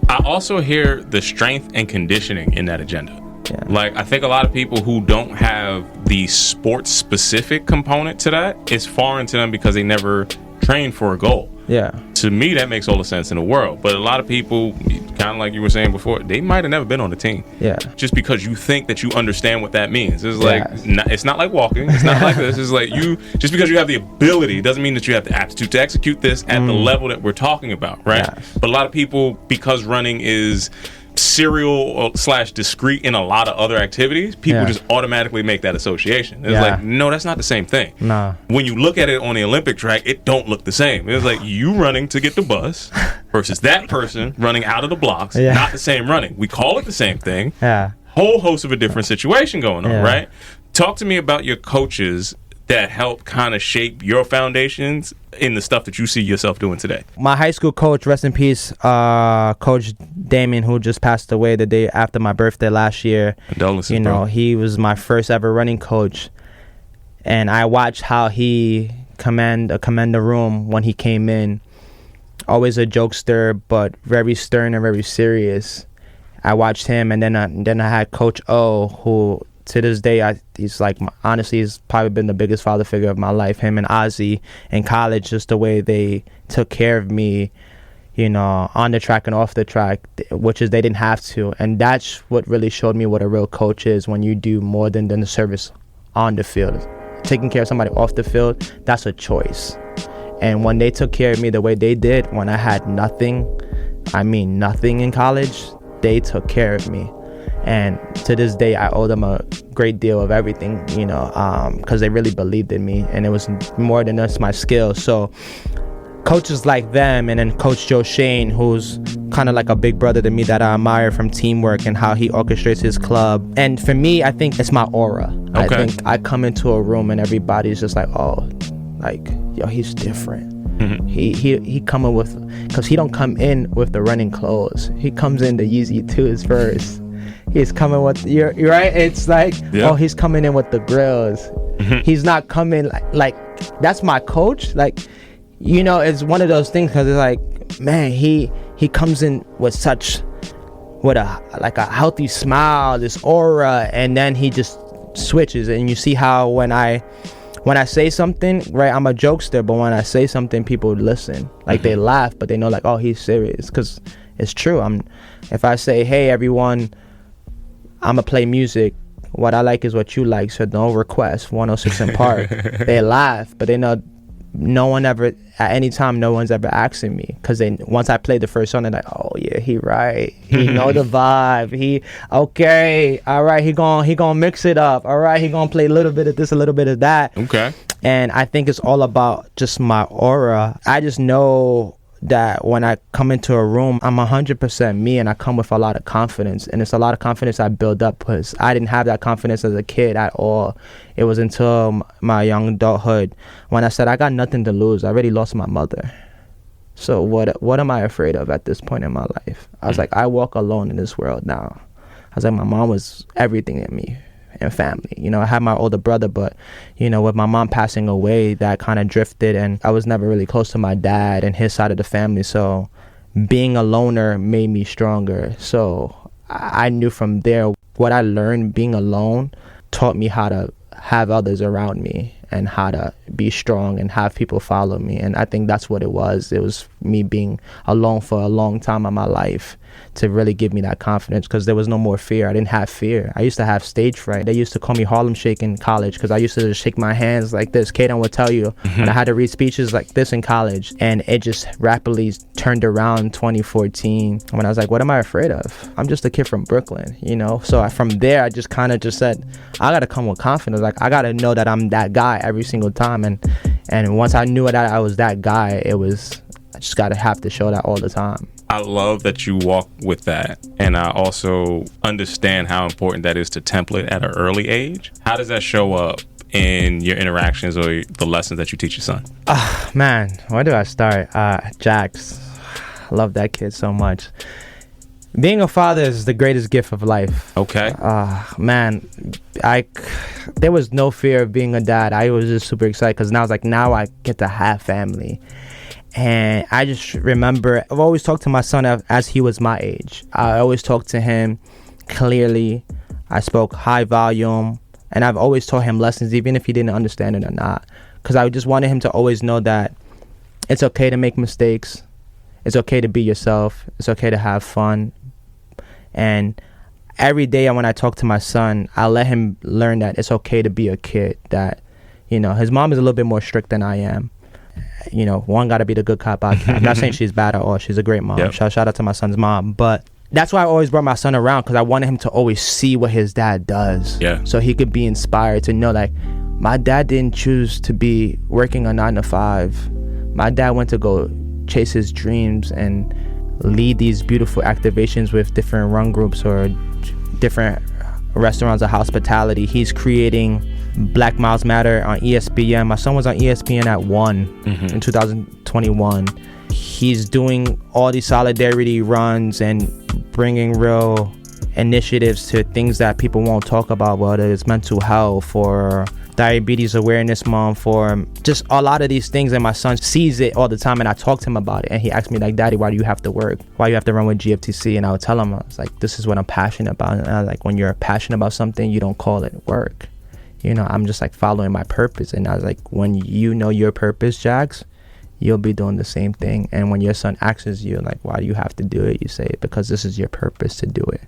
I also hear the strength and conditioning in that agenda. Yeah. Like, I think a lot of people who don't have the sports specific component to that, it's foreign to them because they never trained for a goal. Yeah. To me, that makes all the sense in the world. But a lot of people, kind of like you were saying before, they might have never been on the team. Yeah. Just because you think that you understand what that means. It's like, Yeah. it's not like walking. It's not like this. It's like just because you have the ability doesn't mean that you have the aptitude to execute this at the level that we're talking about, right? Yeah. But a lot of people, because running is serial / discrete in a lot of other activities, people just automatically make that association. It's like, no, that's not the same thing. Nah. When you look at it on the Olympic track, it don't look the same. It's like you running to get the bus versus that person running out of the blocks. Yeah. Not the same running. We call it the same thing. Yeah. Whole host of a different situation going on, right? Talk to me about your coaches that help kind of shape your foundations in the stuff that you see yourself doing today. My high school coach, rest in peace, Coach Damien, who just passed away the day after my birthday last year. Condolences, you know, bro. he was my first ever running coach, and I watched how he command the room when he came in. Always a jokester, but very stern and very serious. I watched him, and then I had Coach O, who to this day, he's like, honestly, he's probably been the biggest father figure of my life. Him and Ozzy in college, just the way they took care of me, you know, on the track and off the track, which is they didn't have to. And that's what really showed me what a real coach is, when you do more than the service on the field. Taking care of somebody off the field, that's a choice. And when they took care of me the way they did, when I had nothing, I mean nothing in college, they took care of me. And to this day, I owe them a great deal of everything, you know, because they really believed in me, and it was more than just my skills. So coaches like them, and then Coach Joe Shane, who's kind of like a big brother to me that I admire from teamwork and how he orchestrates his club. And for me, I think it's my aura. Okay. I think I come into a room and everybody's just like, oh, like, yo, he's different. Mm-hmm. He coming with, because he don't come in with the running clothes. He comes in the Yeezy 2s first. He's coming with, you're right? It's like, oh, he's coming in with the grills. Mm-hmm. He's not coming like that's my coach. Like, you know, it's one of those things, because it's like, man, he comes in with a healthy smile, this aura, and then he just switches. And you see how when I say something, right, I'm a jokester, but when I say something, people listen. Like, they laugh, but they know, like, oh, he's serious, because it's true. If I say, hey, everyone, I'm going to play music, what I like is what you like, so no request, 106 in Park. They laugh, but they know no one ever, at any time, no one's ever asking me, because once I play the first song, they're like, oh yeah, he right, he know the vibe, he okay, all right, he gonna mix it up, all right, he gonna play a little bit of this, a little bit of that. Okay. And I think it's all about just my aura. I just know that when I come into a room, I'm 100% me, and I come with a lot of confidence. And it's a lot of confidence I build up, because I didn't have that confidence as a kid at all. It was until my young adulthood when I said, I got nothing to lose. I already lost my mother. So what am I afraid of at this point in my life? I was like, I walk alone in this world now. I was like, my mom was everything in me and family. You know, I had my older brother, but, you know, with my mom passing away, that kind of drifted, and I was never really close to my dad and his side of the family. So being a loner made me stronger. So I knew from there, what I learned being alone taught me how to have others around me and how to be strong and have people follow me. And I think that's what it was. It was me being alone for a long time in my life to really give me that confidence, because there was no more fear. I didn't have fear. I used to have stage fright. They used to call me Harlem Shake in college, because I used to just shake my hands like this. Kaden would tell you, and I had to read speeches like this in college. And it just rapidly turned around in 2014 when I was like, what am I afraid of? I'm just a kid from Brooklyn, you know? So from there, I just kind of just said, I got to come with confidence. Like, I got to know that I'm that guy every single time. And once I knew that I was that guy, I just got to have to show that all the time. I love that you walk with that, and I also understand how important that is to template at an early age. How does that show up in your interactions or the lessons that you teach your son? Man, where do I start? Jax, I love that kid so much. Being a father is the greatest gift of life. Okay. Man, there was no fear of being a dad. I was just super excited because now I get to have family. And I just remember, I've always talked to my son as he was my age. I always talked to him clearly. I spoke high volume, and I've always taught him lessons, even if he didn't understand it or not. Because I just wanted him to always know that it's okay to make mistakes. It's okay to be yourself. It's okay to have fun. And every day when I talk to my son, I let him learn that it's okay to be a kid. That, his mom is a little bit more strict than I am. One got to be the good cop, bad cop. I'm not saying she's bad at all. She's a great mom. Yep. Shout out to my son's mom. But that's why I always brought my son around, because I wanted him to always see what his dad does. Yeah. So he could be inspired to know, like, my dad didn't choose to be working a 9-to-5. My dad went to go chase his dreams and lead these beautiful activations with different run groups or different restaurants of hospitality. He's creating Black Lives Matter on ESPN. My son was on ESPN at 1 in 2021. He's doing all these solidarity runs and bringing real initiatives to things that people won't talk about, whether it's mental health or Diabetes Awareness Month, or just a lot of these things. And my son sees it all the time, and I talk to him about it, and he asks me, like, Daddy, why do you have to work? Why do you have to run with GFTC? And I would tell him, I was like, this is what I'm passionate about. And I was like, when you're passionate about something, you don't call it work. I'm just like following my purpose. And I was like, when you know your purpose, Jax, you'll be doing the same thing. And when your son asks you, like, why do you have to do it? You say, because this is your purpose to do it.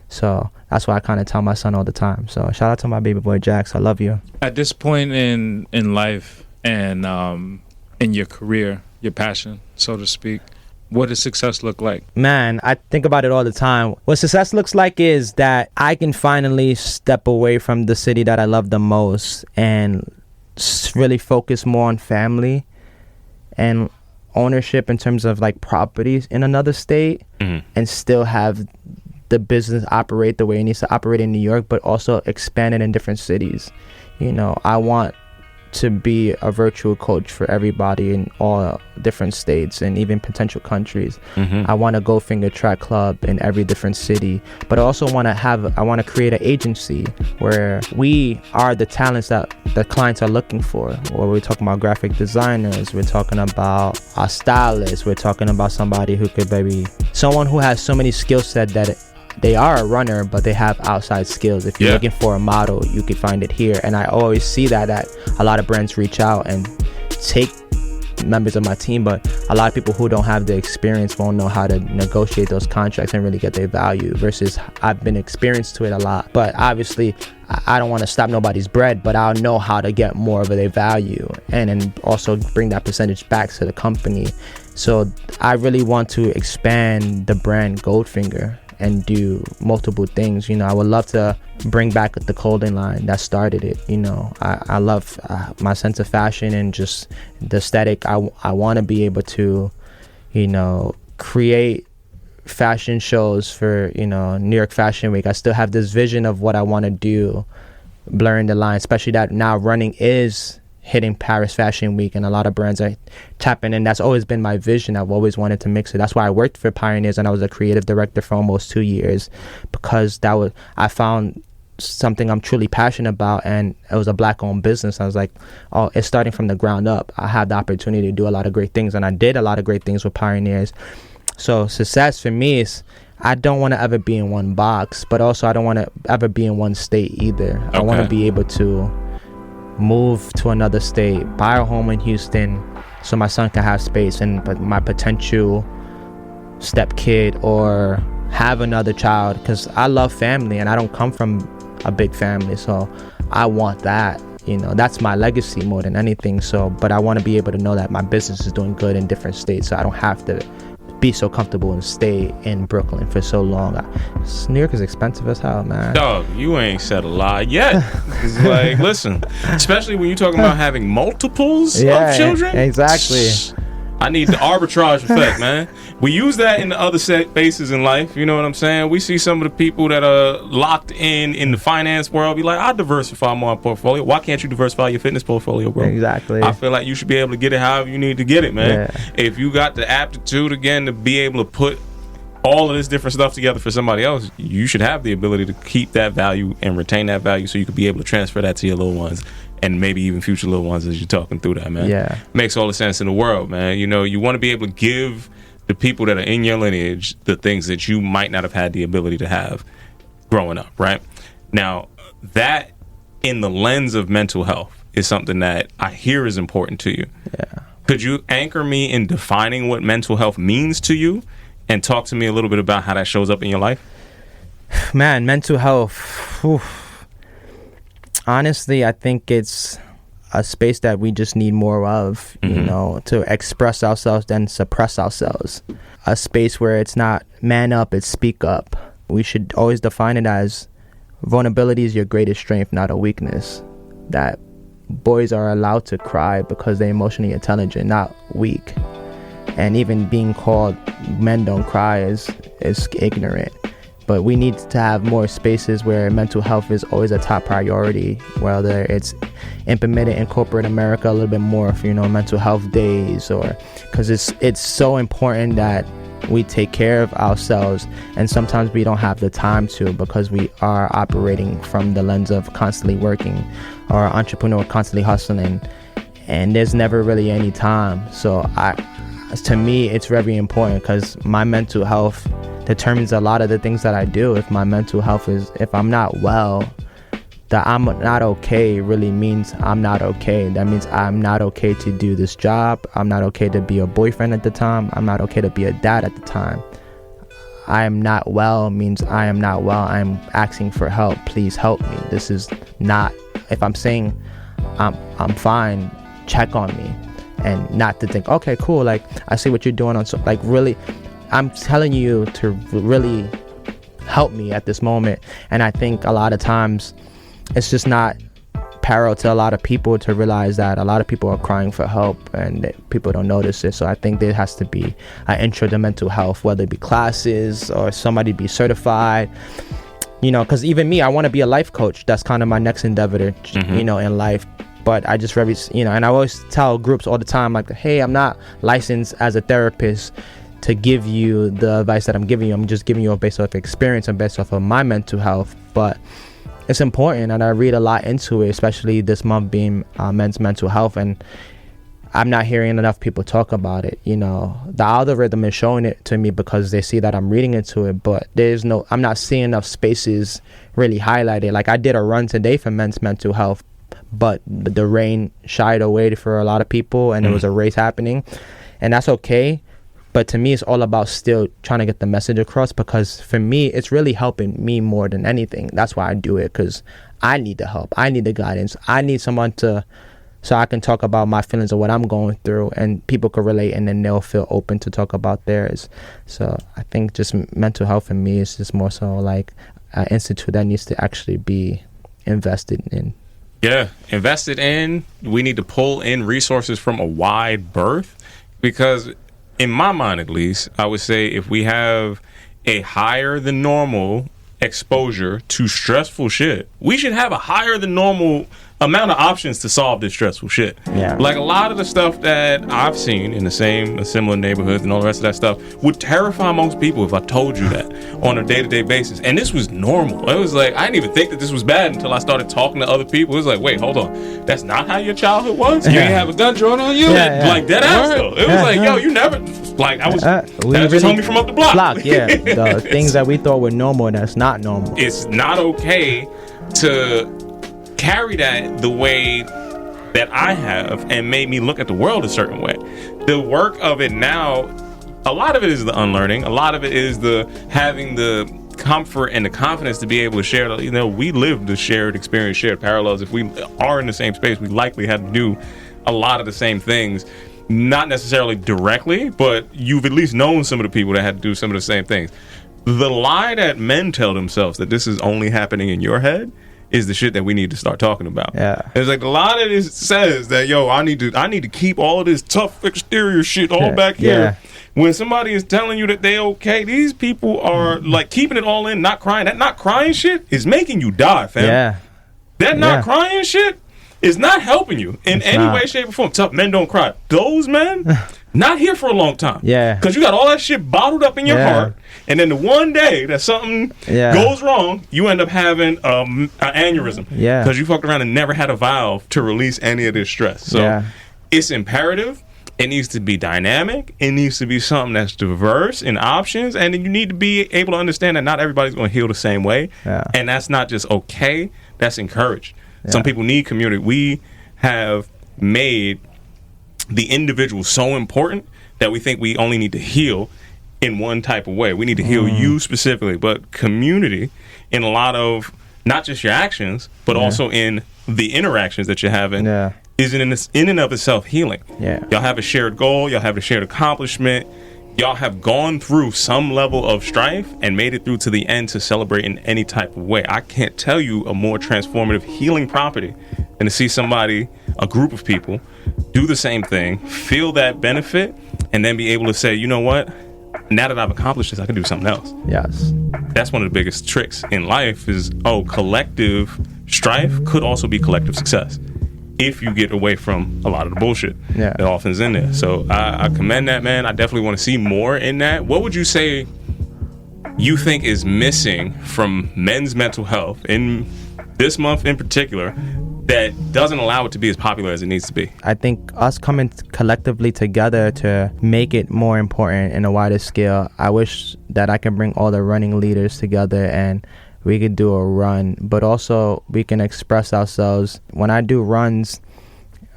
So that's why I kind of tell my son all the time. So shout out to my baby boy, Jax. I love you. At this point in life and in your career, your passion, so to speak, what does success look like? Man, I think about it all the time. What success looks like is that I can finally step away from the city that I love the most and really focus more on family and ownership in terms of like properties in another state, and still have the business operate the way it needs to operate in New York, but also expand it in different cities. I want to be a virtual coach for everybody in all different states and even potential countries. I want a Goldfinger Track Club in every different city, but I also want to create an agency where we are the talents that the clients are looking for. Where we're talking about graphic designers, we're talking about a stylist, we're talking about somebody who could someone who has so many skill set that they are a runner, but they have outside skills. If you're looking for a model, you can find it here. And I always see that a lot of brands reach out and take members of my team, but a lot of people who don't have the experience won't know how to negotiate those contracts and really get their value, versus I've been experienced to it a lot. But obviously, I don't want to stop nobody's bread, but I'll know how to get more of their value and then also bring that percentage back to the company. So I really want to expand the brand Goldfinger and do multiple things. I would love to bring back the clothing line that started it. I love my sense of fashion and just the aesthetic. I want to be able to, create fashion shows for, New York Fashion Week. I still have this vision of what I want to do, blurring the line, especially that now running is hitting Paris Fashion Week, and a lot of brands are tapping in. That's always been my vision. I've always wanted to mix it. That's why I worked for Pioneers, and I was a creative director for almost 2 years, because I found something I'm truly passionate about, and it was a Black-owned business. I was like, oh, it's starting from the ground up. I have the opportunity to do a lot of great things, and I did a lot of great things with Pioneers. So success for me is, I don't want to ever be in one box, but also I don't want to ever be in one state either. Okay. I want to be able to move to another state, buy a home in Houston so my son can have space, and but my potential step kid or have another child, because I love family and I don't come from a big family, so I want that. That's my legacy more than anything. So, but I want to be able to know that my business is doing good in different states, so I don't have to be so comfortable and stay in Brooklyn for so long. New York is expensive as hell, man. Dog, you ain't said a lie yet. It's like, listen, especially when you're talking about having multiples of children. Exactly. I need the arbitrage effect, man. We use that in the other spaces in life. You know what I'm saying? We see some of the people that are locked in the finance world be like, I'll diversify my portfolio. Why can't you diversify your fitness portfolio, bro? Exactly. I feel like you should be able to get it however you need to get it, man. Yeah. If you got the aptitude, again, to be able to put all of this different stuff together for somebody else, you should have the ability to keep that value and retain that value so you could be able to transfer that to your little ones and maybe even future little ones as you're talking through that, man. Yeah. Makes all the sense in the world, man. You know, you want to be able to give the people that are in your lineage the things that you might not have had the ability to have growing up, right? Now, that in the lens of mental health is something that I hear is important to you. Yeah. Could you anchor me in defining what mental health means to you and talk to me a little bit about how that shows up in your life? Man, mental health. Whew. Honestly, I think it's a space that we just need more of, you know, to express ourselves than suppress ourselves. A space where it's not man up, it's speak up. We should always define it as vulnerability is your greatest strength, not a weakness. That boys are allowed to cry because they're emotionally intelligent, not weak. And even being called men don't cry is ignorant. But we need to have more spaces where mental health is always a top priority, whether it's implemented in corporate America a little bit more for, you know, mental health days, or because it's so important that we take care of ourselves, and sometimes we don't have the time to because we are operating from the lens of constantly working or entrepreneur constantly hustling, and there's never really any time. So to me, it's very important because my mental health determines a lot of the things that I do. If my mental health if I'm not well, that I'm not okay really means I'm not okay. That means I'm not okay to do this job. I'm not okay to be a boyfriend at the time. I'm not okay to be a dad at the time. I am not well means I am not well. I'm asking for help. Please help me. This is not, if I'm saying I'm fine, check on me. And not to think, okay, cool, like I see what you're doing on, so like really I'm telling you to really help me at this moment. And I think a lot of times it's just not parallel to a lot of people to realize that a lot of people are crying for help and people don't notice it. So I think there has to be an intro to mental health, whether it be classes or somebody be certified, you know, because even me, I want to be a life coach. That's kind of my next endeavor, you know, in life. But I just you know, and I always tell groups all the time, like, hey, I'm not licensed as a therapist to give you the advice that I'm giving you. I'm just giving you a based off experience and based off of my mental health. But it's important, and I read a lot into it, especially this month being men's mental health, and I'm not hearing enough people talk about it. You know, the algorithm is showing it to me because they see that I'm reading into it, but I'm not seeing enough spaces really highlighted. Like I did a run today for men's mental health, but the rain shied away for a lot of people, and there was a race happening, and that's okay. But to me, it's all about still trying to get the message across, because for me, it's really helping me more than anything. That's why I do it, because I need the help. I need the guidance. I need someone so I can talk about my feelings of what I'm going through, and people can relate, and then they'll feel open to talk about theirs. So I think just mental health for me is just more so like an institute that needs to actually be invested in. Yeah, invested in. We need to pull in resources from a wide berth, because in my mind, at least, I would say if we have a higher than normal exposure to stressful shit, we should have a higher than normal amount of options to solve this stressful shit. Yeah. Like a lot of the stuff that I've seen in similar neighborhoods and all the rest of that stuff would terrify most people if I told you that on a day-to-day basis. And this was normal. It was like, I didn't even think that this was bad until I started talking to other people. It was like, wait, hold on. That's not how your childhood was? You didn't have a gun drawn on you? Like, dead ass though. It was like, yo, you never, like, I was, that was really just homie from up the block. Yeah, the things that we thought were normal, that's not normal. It's not okay to carry that the way that I have, and made me look at the world a certain way. The work of it now, a lot of it is the unlearning. A lot of it is the having the comfort and the confidence to be able to share. You know, we live the shared experience, shared parallels. If we are in the same space, we likely have to do a lot of the same things. Not necessarily directly, but you've at least known some of the people that had to do some of the same things. The lie that men tell themselves that this is only happening in your head is the shit that we need to start talking about. Yeah. It's like a lot of this says that, yo, I need to keep all of this tough exterior shit all back here. Yeah. When somebody is telling you that they okay, these people are like keeping it all in, not crying. That not crying shit is making you die, fam. Yeah. That not crying shit is not helping you in any way, shape, or form. Tough men don't cry. Those men not here for a long time. Yeah. Because you got all that shit bottled up in your Yeah. heart, and then the one day that something goes wrong, you end up having an aneurysm. Yeah. Because you fucked around and never had a valve to release any of this stress. So it's imperative. It needs to be dynamic. It needs to be something that's diverse in options, and then you need to be able to understand that not everybody's going to heal the same way, and that's not just okay. That's encouraged. Some people need community. We have made the individual so important that we think we only need to heal in one type of way. We need to heal you specifically, but community in a lot of not just your actions, but also in the interactions that you're having is in and of itself healing. Y'all have a shared goal. Y'all have a shared accomplishment. Y'all have gone through some level of strife and made it through to the end to celebrate in any type of way. I can't tell you a more transformative healing property than to see somebody, a group of people, do the same thing, feel that benefit, and then be able to say, you know what? Now that I've accomplished this, I can do something else. Yes. That's one of the biggest tricks in life is, collective strife could also be collective success if you get away from a lot of the bullshit that often is in there. So I commend that, man. I definitely want to see more in that. What would you say you think is missing from men's mental health in this month in particular that doesn't allow it to be as popular as it needs to be? I think us coming collectively together to make it more important in a wider scale. I wish that I can bring all the running leaders together and we could do a run, but also we can express ourselves. When I do runs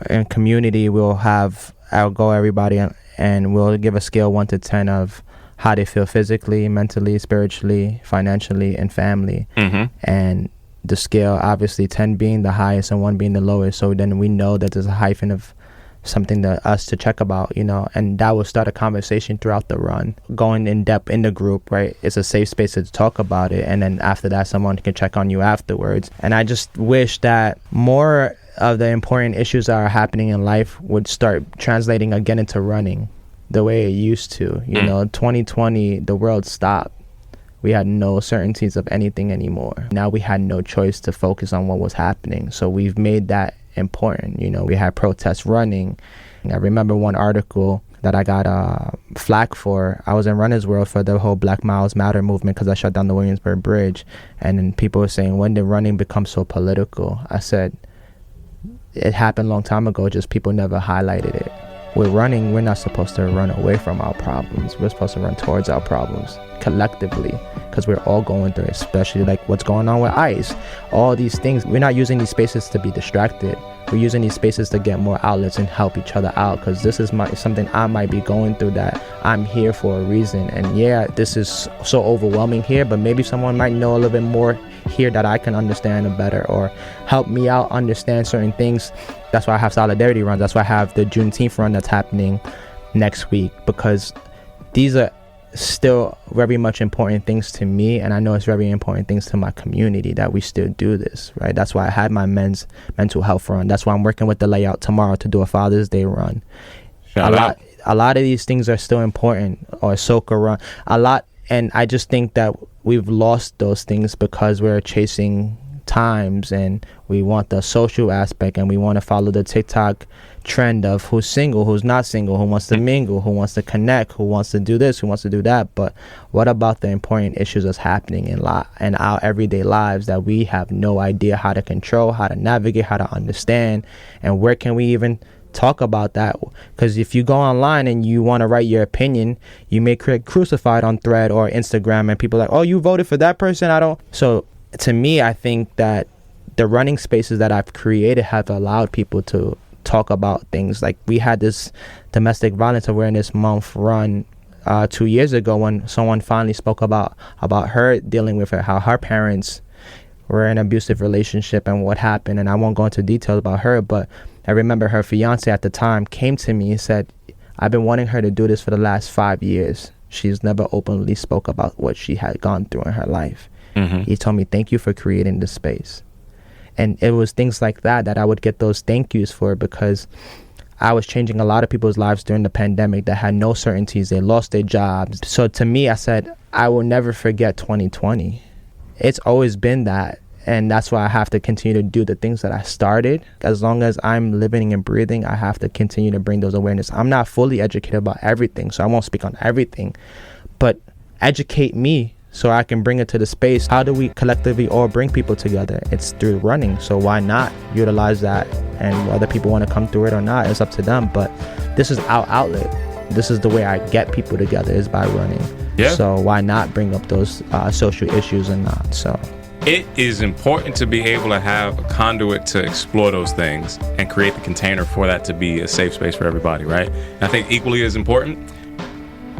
in community, I'll go everybody and we'll give a scale 1 to 10 of how they feel physically, mentally, spiritually, financially, and family. And the scale, obviously 10 being the highest and 1 being the lowest. So then we know that there's a hyphen of something to us to check about, and that will start a conversation throughout the run, going in depth in the group, right? It's a safe space to talk about it, and then after that someone can check on you afterwards. And I just wish that more of the important issues that are happening in life would start translating again into running the way it used to. 2020, the world stopped. We had no certainties of anything anymore. Now we had no choice to focus on what was happening. So we've made that important. We had protests running. I remember one article that I got flack for. I was in Runner's World for the whole Black Lives Matter movement because I shut down the Williamsburg Bridge. And then people were saying, when did running become so political? I said, it happened a long time ago, just people never highlighted it. With running, we're not supposed to run away from our problems. We're supposed to run towards our problems collectively because we're all going through it, especially like what's going on with ICE. All these things, we're not using these spaces to be distracted. We're using these spaces to get more outlets and help each other out because this is something I might be going through that I'm here for a reason. And this is so overwhelming here, but maybe someone might know a little bit more here that I can understand better or help me out understand certain things. That's why I have solidarity runs. That's why I have the Juneteenth run that's happening next week, because these are still very much important things to me, and I know it's very important things to my community that we still do this, right? That's why I had my men's mental health run. That's why I'm working with the layout tomorrow to do a Father's Day run. A lot of these things are still important, or a Soca run, a lot. And I just think that we've lost those things because we're chasing times and we want the social aspect and we want to follow the TikTok trend of who's single, who's not single, who wants to mingle, who wants to connect, who wants to do this, who wants to do that. But what about the important issues that's happening in our everyday lives that we have no idea how to control, how to navigate, how to understand, and where can we even talk about that? Because if you go online and you want to write your opinion, you may get crucified on Thread or Instagram, and people are like, oh, you voted for that person? I don't. So to me, I think that the running spaces that I've created have allowed people to talk about things. Like we had this domestic violence awareness month run 2 years ago when someone finally spoke about her dealing with it, how her parents were in an abusive relationship and what happened. And I won't go into details about her, but I remember her fiance at the time came to me and said, I've been wanting her to do this for the last 5 years. She's never openly spoke about what she had gone through in her life. He told me, thank you for creating this space. And it was things like that I would get those thank yous for, because I was changing a lot of people's lives during the pandemic that had no certainties. They lost their jobs. So to me, I said, I will never forget 2020. It's always been that. And that's why I have to continue to do the things that I started. As long as I'm living and breathing, I have to continue to bring those awareness. I'm not fully educated about everything, so I won't speak on everything, but educate me so I can bring it to the space. How do we collectively all bring people together? It's through running, so why not utilize that? And whether people want to come through it or not, it's up to them, but this is our outlet. This is the way I get people together, is by running. Yeah. So why not bring up those social issues and not? So it is important to be able to have a conduit to explore those things and create the container for that to be a safe space for everybody, right? And I think equally as important,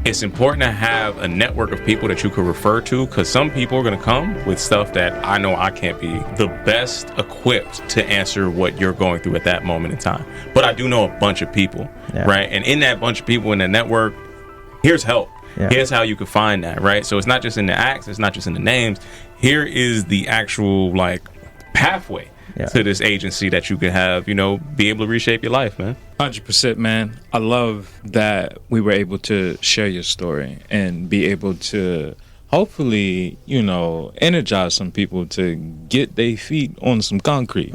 it's important to have a network of people that you could refer to, because some people are going to come with stuff that I know I can't be the best equipped to answer what you're going through at that moment in time. But I do know a bunch of people, right? And in that bunch of people in the network, here's help. Yeah. Here's how you can find that, right? So it's not just in the acts, it's not just in the names. Here is the actual pathway to this agency that you can have, be able to reshape your life, man. 100%, man. I love that we were able to share your story and be able to hopefully, energize some people to get their feet on some concrete.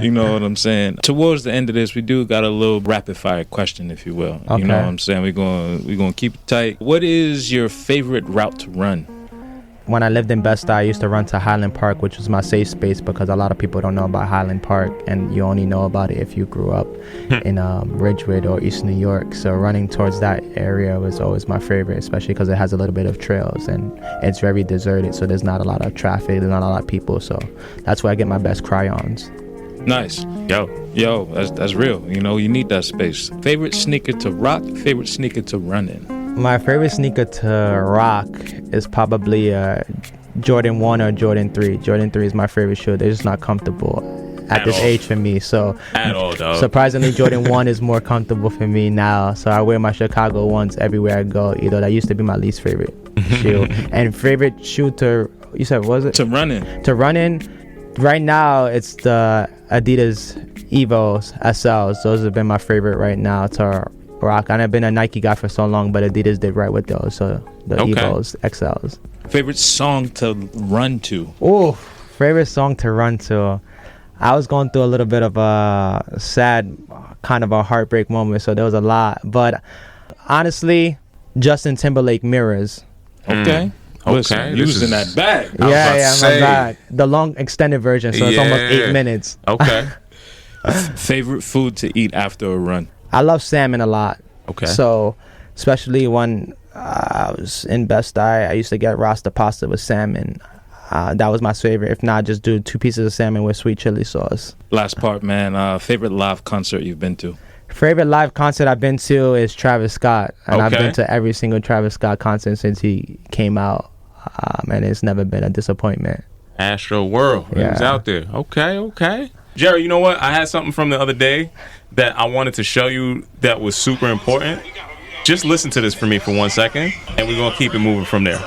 You know what I'm saying? Towards the end of this, we do got a little rapid fire question, if you will. Okay. You know what I'm saying? We're going to keep it tight. What is your favorite route to run? When I lived in Best-Stuy, I used to run to Highland Park, which was my safe space, because a lot of people don't know about Highland Park, and you only know about it if you grew up in Ridgewood or East New York. So running towards that area was always my favorite, especially because it has a little bit of trails and it's very deserted, so there's not a lot of traffic, there's not a lot of people. So that's where I get my best cry-ons. Nice. Yo, that's real. You need that space. Favorite sneaker to rock, favorite sneaker to run in? My favorite sneaker to rock is probably Jordan 1 or Jordan 3. Jordan 3 is my favorite shoe. They're just not comfortable at this age for me. So at all, dog. Surprisingly, Jordan 1 is more comfortable for me now. So I wear my Chicago 1s everywhere I go. That used to be my least favorite shoe. And favorite shoe you said, what was it? To run in. To run in. Right now, it's the Adidas Evos SLs. Those have been my favorite right now to rock. I've been a Nike guy for so long, but Adidas did right with those. So the Evos XLs. Favorite song to run to? Oh, favorite song to run to. I was going through a little bit of a sad, kind of a heartbreak moment, so there was a lot. But honestly, Justin Timberlake, Mirrors. Okay. Listen, using that bag. Yeah, my bag. The long extended version, so it's almost 8 minutes. Okay. Favorite food to eat after a run? I love salmon a lot. Okay. So, especially when I was in Best-Stuy, I used to get Rasta pasta with salmon. That was my favorite. If not, just do 2 pieces of salmon with sweet chili sauce. Last part, man. Favorite live concert you've been to? Favorite live concert I've been to is Travis Scott. And I've been to every single Travis Scott concert since he came out. And it's never been a disappointment. Astro World. Yeah. He was out there. Okay. Jerry, you know what? I had something from the other day that I wanted to show you that was super important. Just listen to this for me for 1 second, and we're going to keep it moving from there.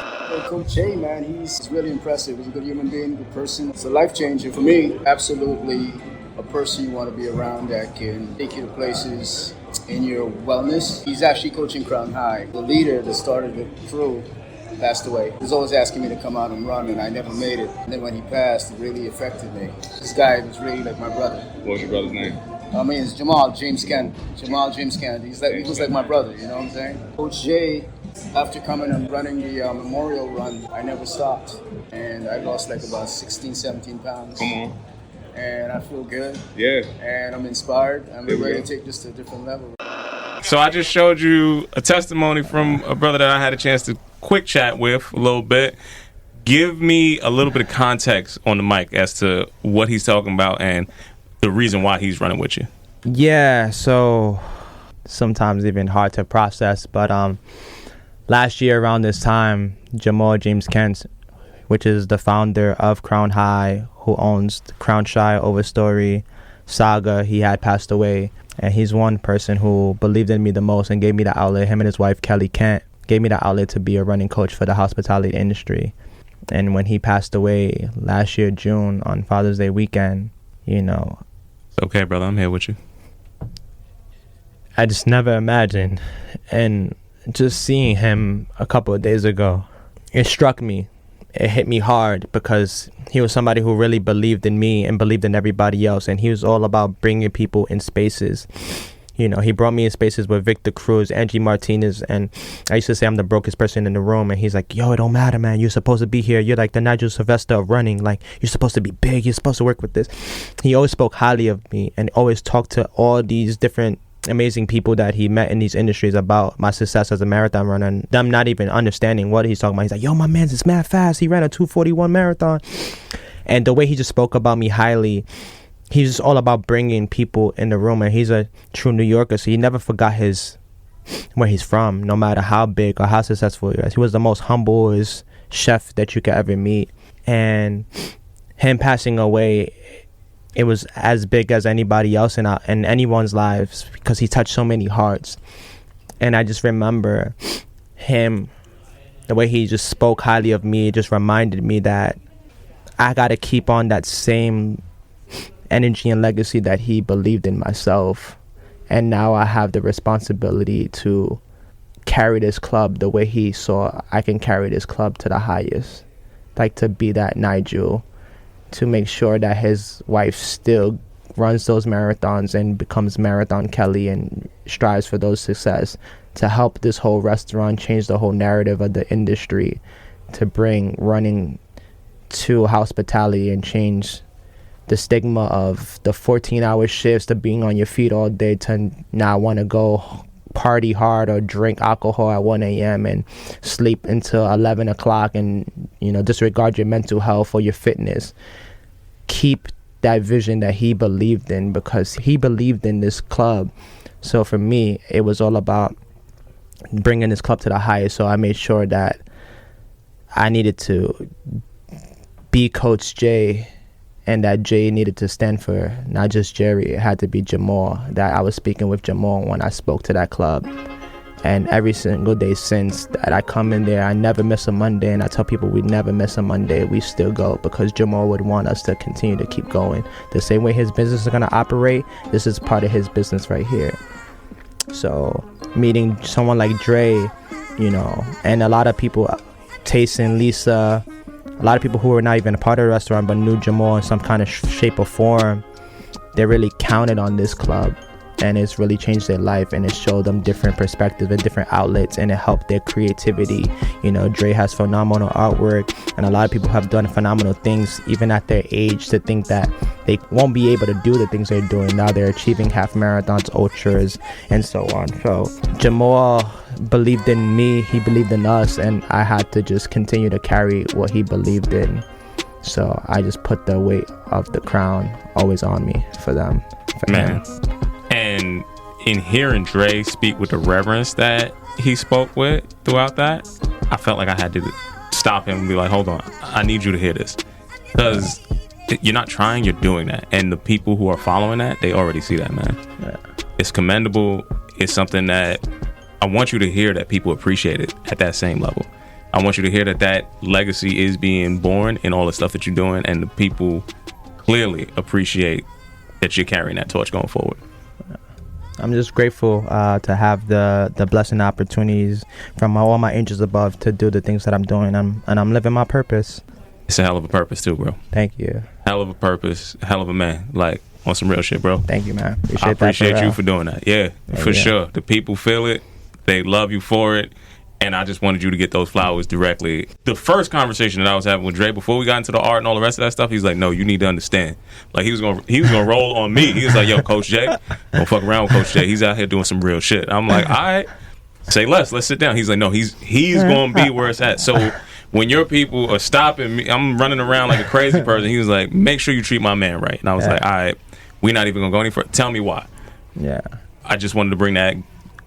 Coach Jay, man, he's really impressive. He's a good human being, good person. It's a life changer for me. Absolutely a person you want to be around that can take you to places in your wellness. He's actually coaching Crown High. The leader that started it through passed away. He was always asking me to come out and run, and I never made it. And then when he passed, it really affected me. This guy was really like my brother. What was your brother's name? It's Jamal James Kent. He was like my brother, you know what I'm saying? Coach Jay, after coming and running the memorial run, I never stopped. And I lost like about 16, 17 pounds. Come on. And I feel good. Yeah. And I'm inspired. I'm ready to take this to a different level. So I just showed you a testimony from a brother that I had a chance to quick chat with a little bit. Give me a little bit of context on the mic as to what he's talking about and the reason why he's running with you. Yeah, so sometimes even hard to process, but last year around this time, Jamal James Kent, which is the founder of Crown High, who owns Crown Shy, Overstory, Saga, he had passed away. And he's one person who believed in me the most and gave me the outlet. Him and his wife, Kelly Kent, gave me the outlet to be a running coach for the hospitality industry. And when he passed away last year, June, on Father's Day weekend, It's okay, brother. I'm here with you. I just never imagined. And just seeing him a couple of days ago, it struck me. it hit me hard because he was somebody who really believed in me and believed in everybody else. And he was all about bringing people in spaces. You know, he brought me in spaces with Victor Cruz, Angie Martinez, and I used to say I'm the brokest person in the room. And he's like, yo, it don't matter, man. You're supposed to be here. You're like the Nigel Sylvester of running. Like, you're supposed to be big. You're supposed to work with this. He always spoke highly of me and always talked to all these different amazing people that he met in these industries about my success as a marathon runner, and them not even understanding what he's talking about. He's like, yo, my man's is mad fast. He ran a 2:41 marathon. And the way he just spoke about me highly, he's just all about bringing people in the room, and he's a true New Yorker, so he never forgot where he's from, no matter how big or how successful he was. He was the most humblest chef that you could ever meet, and him passing away, it was as big as anybody else in anyone's lives because he touched so many hearts. And I just remember him, the way he just spoke highly of me, just reminded me that I got to keep on that same energy and legacy that he believed in myself. And now I have the responsibility to carry this club the way he saw I can carry this club to the highest. Like, to be that Nigel, to make sure that his wife still runs those marathons and becomes Marathon Kelly and strives for those success, to help this whole restaurant change the whole narrative of the industry, to bring running to hospitality and change the stigma of the 14-hour shifts to being on your feet all day to now want to go party hard or drink alcohol at 1 a.m. and sleep until 11 o'clock and, you know, disregard your mental health or your fitness. Keep that vision that he believed in, because he believed in this club. So for me, it was all about bringing this club to the highest. So I made sure that I needed to be Coach J, and that Jay needed to stand for not just Jerry, it had to be Jamal, that I was speaking with Jamal when I spoke to that club. And every single day since that I come in there, I never miss a Monday, and I tell people we never miss a Monday, we still go, because Jamal would want us to continue to keep going. The same way his business is going to operate, this is part of his business right here. So meeting someone like Dre, you know, and a lot of people, Tayson, Lisa, a lot of people who were not even a part of the restaurant but knew Jamal in some kind of shape or form, they really counted on this club, and it's really changed their life, and it showed them different perspectives and different outlets, and it helped their creativity. You know, Dre has phenomenal artwork, and a lot of people have done phenomenal things even at their age, to think that they won't be able to do the things they're doing. Now they're achieving half marathons, ultras, and so on. So Jamal believed in me, he believed in us, and I had to just continue to carry what he believed in. So I just put the weight of the crown always on me for them. Man. And in hearing Dre speak with the reverence that he spoke with throughout that, I felt like I had to stop him and be like, hold on, I need you to hear this. Because you're not trying, you're doing that. And the people who are following that, they already see that, man. Yeah. It's commendable. It's something that I want you to hear, that people appreciate it at that same level. I want you to hear that that legacy is being born in all the stuff that you're doing, and the people clearly appreciate that you're carrying that torch going forward. I'm just grateful to have the blessing opportunities from all my angels above to do the things that I'm doing, and I'm living my purpose. It's a hell of a purpose too, bro. Thank you. Hell of a purpose, hell of a man. Like, on some real shit, bro. Thank you, man. I appreciate you for doing that. Yeah, for sure. The people feel it. They love you for it. And I just wanted you to get those flowers directly. The first conversation that I was having with Dre before we got into the art and all the rest of that stuff, he's like, "No, you need to understand." Like, he was gonna roll on me. He was like, "Yo, Coach J, don't fuck around with Coach J. He's out here doing some real shit." I'm like, "All right, say less. Let's sit down." He's like, "No, he's gonna be where it's at." So when your people are stopping me, I'm running around like a crazy person. He was like, "Make sure you treat my man right." And I was like, "All right, we're not even gonna go any further. Tell me why." Yeah. I just wanted to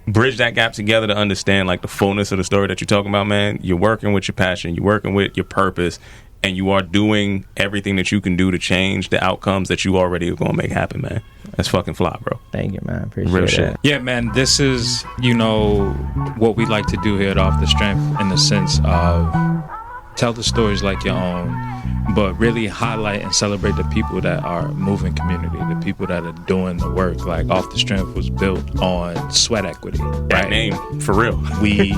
bridge that gap together to understand, like, the fullness of the story that you're talking about, man. You're working with your passion, you're working with your purpose, and you are doing everything that you can do to change the outcomes that you already are gonna make happen, man. That's fucking fly, bro. Thank you, man. Appreciate real it. shit. Yeah, man, this is, you know, what we like to do here at Off the Strength, in the sense of tell the stories like your own, but really highlight and celebrate the people that are moving community, the people that are doing the work. Like Off the Strength was built on sweat equity, right? That name, for real. We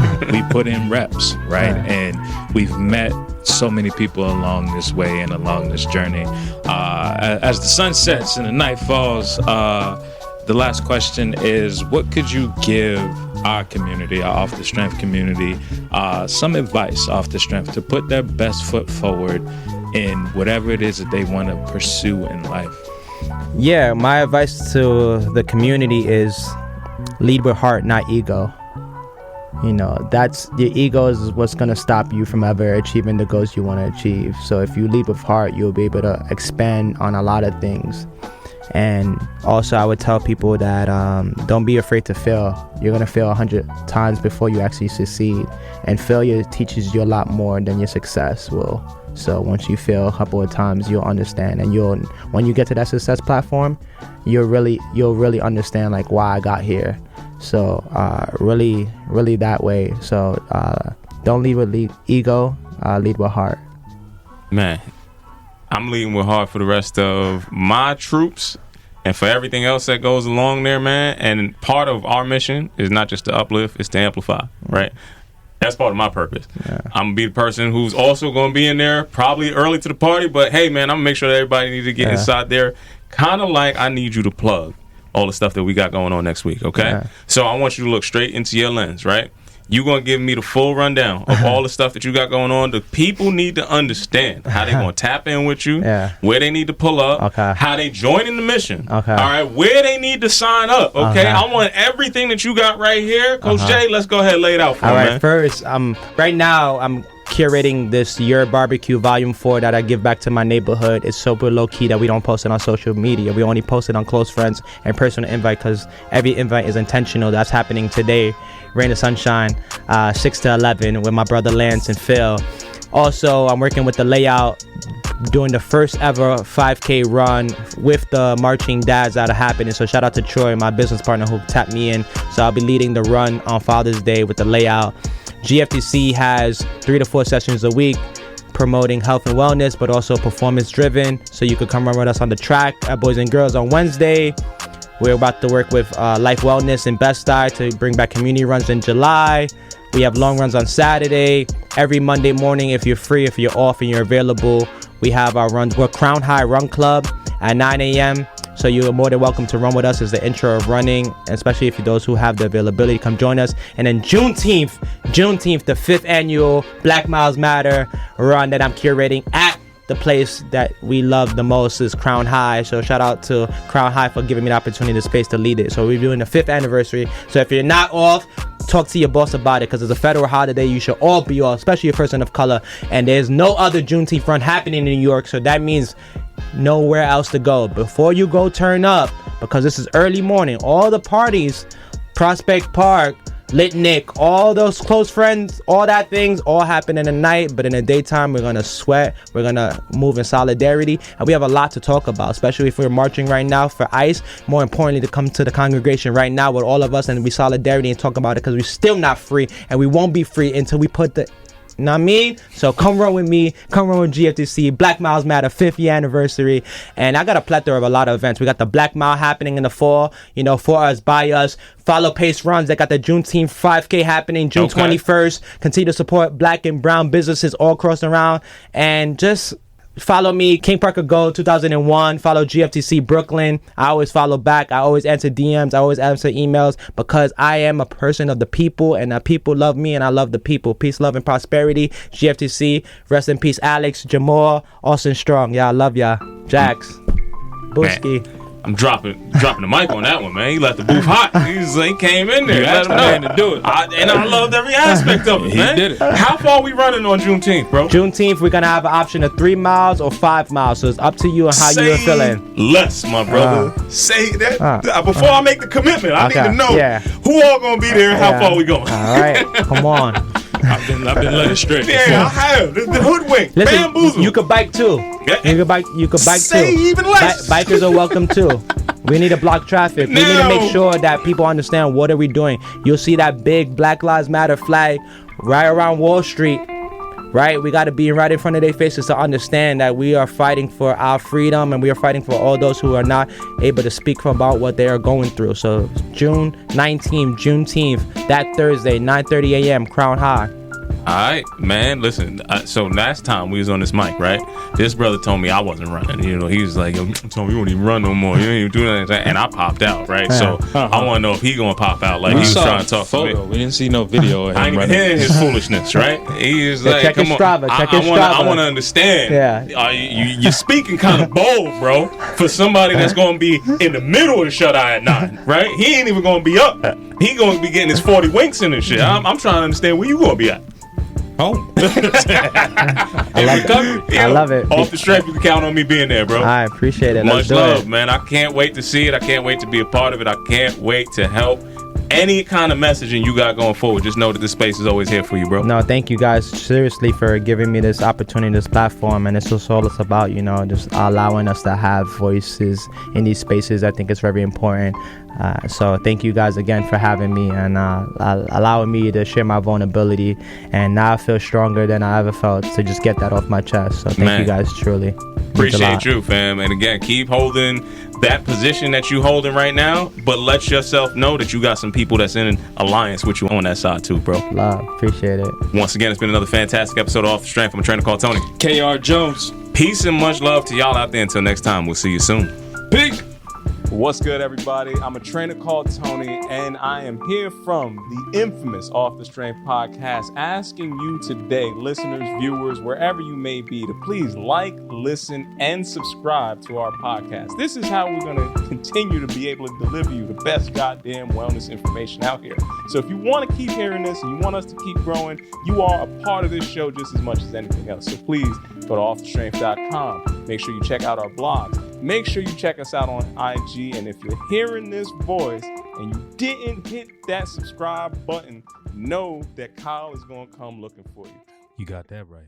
put in reps, right? And we've met so many people along this way and along this journey. As the sun sets and the night falls, the last question is, what could you give our community, our Off the Strength community, some advice off the strength to put their best foot forward in whatever it is that they want to pursue in life? Yeah, my advice to the community is lead with heart, not ego. You know, that's your ego is what's going to stop you from ever achieving the goals you want to achieve. So if you lead with heart, you'll be able to expand on a lot of things. And also I would tell people that don't be afraid to fail. You're going to fail 100 times before you actually succeed. And failure teaches you a lot more than your success will. So once you fail a couple of times, you'll understand. And when you get to that success platform, you'll really understand like why I got here. So really that way. So don't lead with ego, lead with heart. Man, I'm leading with heart for the rest of my troops and for everything else that goes along there, man. And part of our mission is not just to uplift, it's to amplify, right? That's part of my purpose. Yeah. I'm going to be the person who's also going to be in there probably early to the party, but hey, man, I'm going to make sure that everybody needs to get inside there. Kind of like I need you to plug all the stuff that we got going on next week, okay? Yeah. So I want you to look straight into your lens, right? You're going to give me the full rundown of all the stuff that you got going on. The people need to understand how they're going to tap in with you, where they need to pull up, how they join in the mission, all right, where they need to sign up, okay? I want everything that you got right here. Coach Jay, let's go ahead and lay it out for me, man. All right, first, right now, I'm curating this Your Barbecue Volume 4 that I give back to my neighborhood. It's super low-key that we don't post it on social media. We only post it on close friends and personal invite because every invite is intentional. That's happening today. Rain or Sunshine, 6 to 11 with my brother Lance and Phil. Also, I'm working with the layout, doing the first ever 5K run with the marching dads that are happening. So shout out to Troy, my business partner, who tapped me in. So I'll be leading the run on Father's Day with the layout. GFTC has 3 to 4 sessions a week promoting health and wellness, but also performance driven. So you could come run with us on the track at Boys and Girls on Wednesday. We're about to work with Life Wellness and Best Eye to bring back community runs in July. We have long runs on Saturday. Every Monday morning, if you're free, if you're off and you're available, we have our runs. We're Crown High Run Club at 9 a.m. So you're more than welcome to run with us as the intro of running, especially if you're those who have the availability, come join us. And then Juneteenth, the 5th annual Black Miles Matter run that I'm curating at the place that we love the most is Crown High. So shout out to Crown High for giving me the opportunity, the space to lead it. So we're doing the 5th anniversary. So if you're not off, talk to your boss about it, because it's a federal holiday. You should all be off, especially a person of color. And there's no other Juneteenth run happening in New York. So that means nowhere else to go. Before you go, turn up, because this is early morning. All the parties, Prospect Park, Lit Nick, all those close friends, all that things all happen in the night, but in the daytime we're gonna sweat, we're gonna move in solidarity, and we have a lot to talk about, especially if we're marching right now for ICE. More importantly, to come to the congregation right now with all of us and be solidarity and talk about it, because we're still not free, and we won't be free until we put the, know what I mean? So come run with me, come run with GFTC, Black Miles Matter 5th year anniversary. And I got a plethora of a lot of events. We got the Black Mile happening in the fall, you know, for us, by us. Follow Pace Runs. They got the Juneteenth 5K happening June 21st. Continue to support black and brown businesses all across around. And just follow me, King Parker Gold 2001. Follow GFTC Brooklyn. I always follow back. I always answer DMs. I always answer emails, because I am a person of the people, and the people love me, and I love the people. Peace, love, and prosperity. GFTC. Rest in peace, Alex, Jamal, Austin Strong. Yeah, I love y'all. Jax, Booski. I'm dropping the mic on that one, man. He left the booth hot. He came in there. Let him know to do it. And I loved every aspect of it, man. He did it. How far are we running on Juneteenth, bro? Juneteenth, we're gonna have an option of 3 miles or 5 miles. So it's up to you and how you're feeling. Less, my brother. Say that before I make the commitment. I need to know who all gonna be there and how far we going. All right, come on. I've been led straight. Yeah, I have. The hoodwink, bamboozle. You could bike too. You could bike Say too. Even less. Bikers are welcome too. We need to block traffic. We need to make sure that people understand what are we doing. You'll see that big Black Lives Matter flag right around Wall Street right? We got to be right in front of their faces to understand that we are fighting for our freedom, and we are fighting for all those who are not able to speak about what they are going through. So June 19th, Juneteenth, that Thursday, 9:30 a.m., Crown High. All right, man. Listen, so last time we was on this mic, right? This brother told me I wasn't running. You know, he was like, "Yo, Tony, you won't even run no more. You ain't even do anything." And I popped out, right? So I want to know if he gonna pop out like he was trying to talk to me. We didn't see no video of him I ain't even running. hearing his foolishness, right? He was like, check "Come his on, Strava, check his Strava." I want to understand. Yeah. You're speaking kind of bold, bro, for somebody that's gonna be in the middle of the shut eye at 9, right? He ain't even gonna be up. He gonna be getting his 40 winks in and shit. I'm trying to understand where you gonna be at. Home. I love it. Off the strength, you can count on me being there, bro. I appreciate it. Much love, man. I can't wait to see it. I can't wait to be a part of it. I can't wait to help any kind of messaging you got going forward. Just know that this space is always here for you, bro. No, thank you guys seriously for giving me this opportunity, this platform, and it's just all it's about, you know, just allowing us to have voices in these spaces. I think it's very important. So thank you guys again for having me and allowing me to share my vulnerability. And now I feel stronger than I ever felt to just get that off my chest. So thank you guys, truly. Appreciate you, fam. And again, keep holding that position that you holding right now, but let yourself know that you got some people that's in an alliance with you on that side too, bro. Love. Appreciate it. Once again, it's been another fantastic episode of Off the Strength. I'm a trainer called Tony. KR Jones. Peace and much love to y'all out there. Until next time, we'll see you soon. Peace. What's good, everybody? I'm a trainer called Tony, and I am here from the infamous Off the Strength podcast, asking you today, listeners, viewers, wherever you may be, to please like, listen, and subscribe to our podcast. This is how we're going to continue to be able to deliver you the best goddamn wellness information out here. So if you want to keep hearing this and you want us to keep growing, you are a part of this show just as much as anything else. So please go to offthestrength.com. Make sure you check out our blogs. Make sure you check us out on IG. And if you're hearing this voice and you didn't hit that subscribe button, know that Kyle is going to come looking for you. You got that right.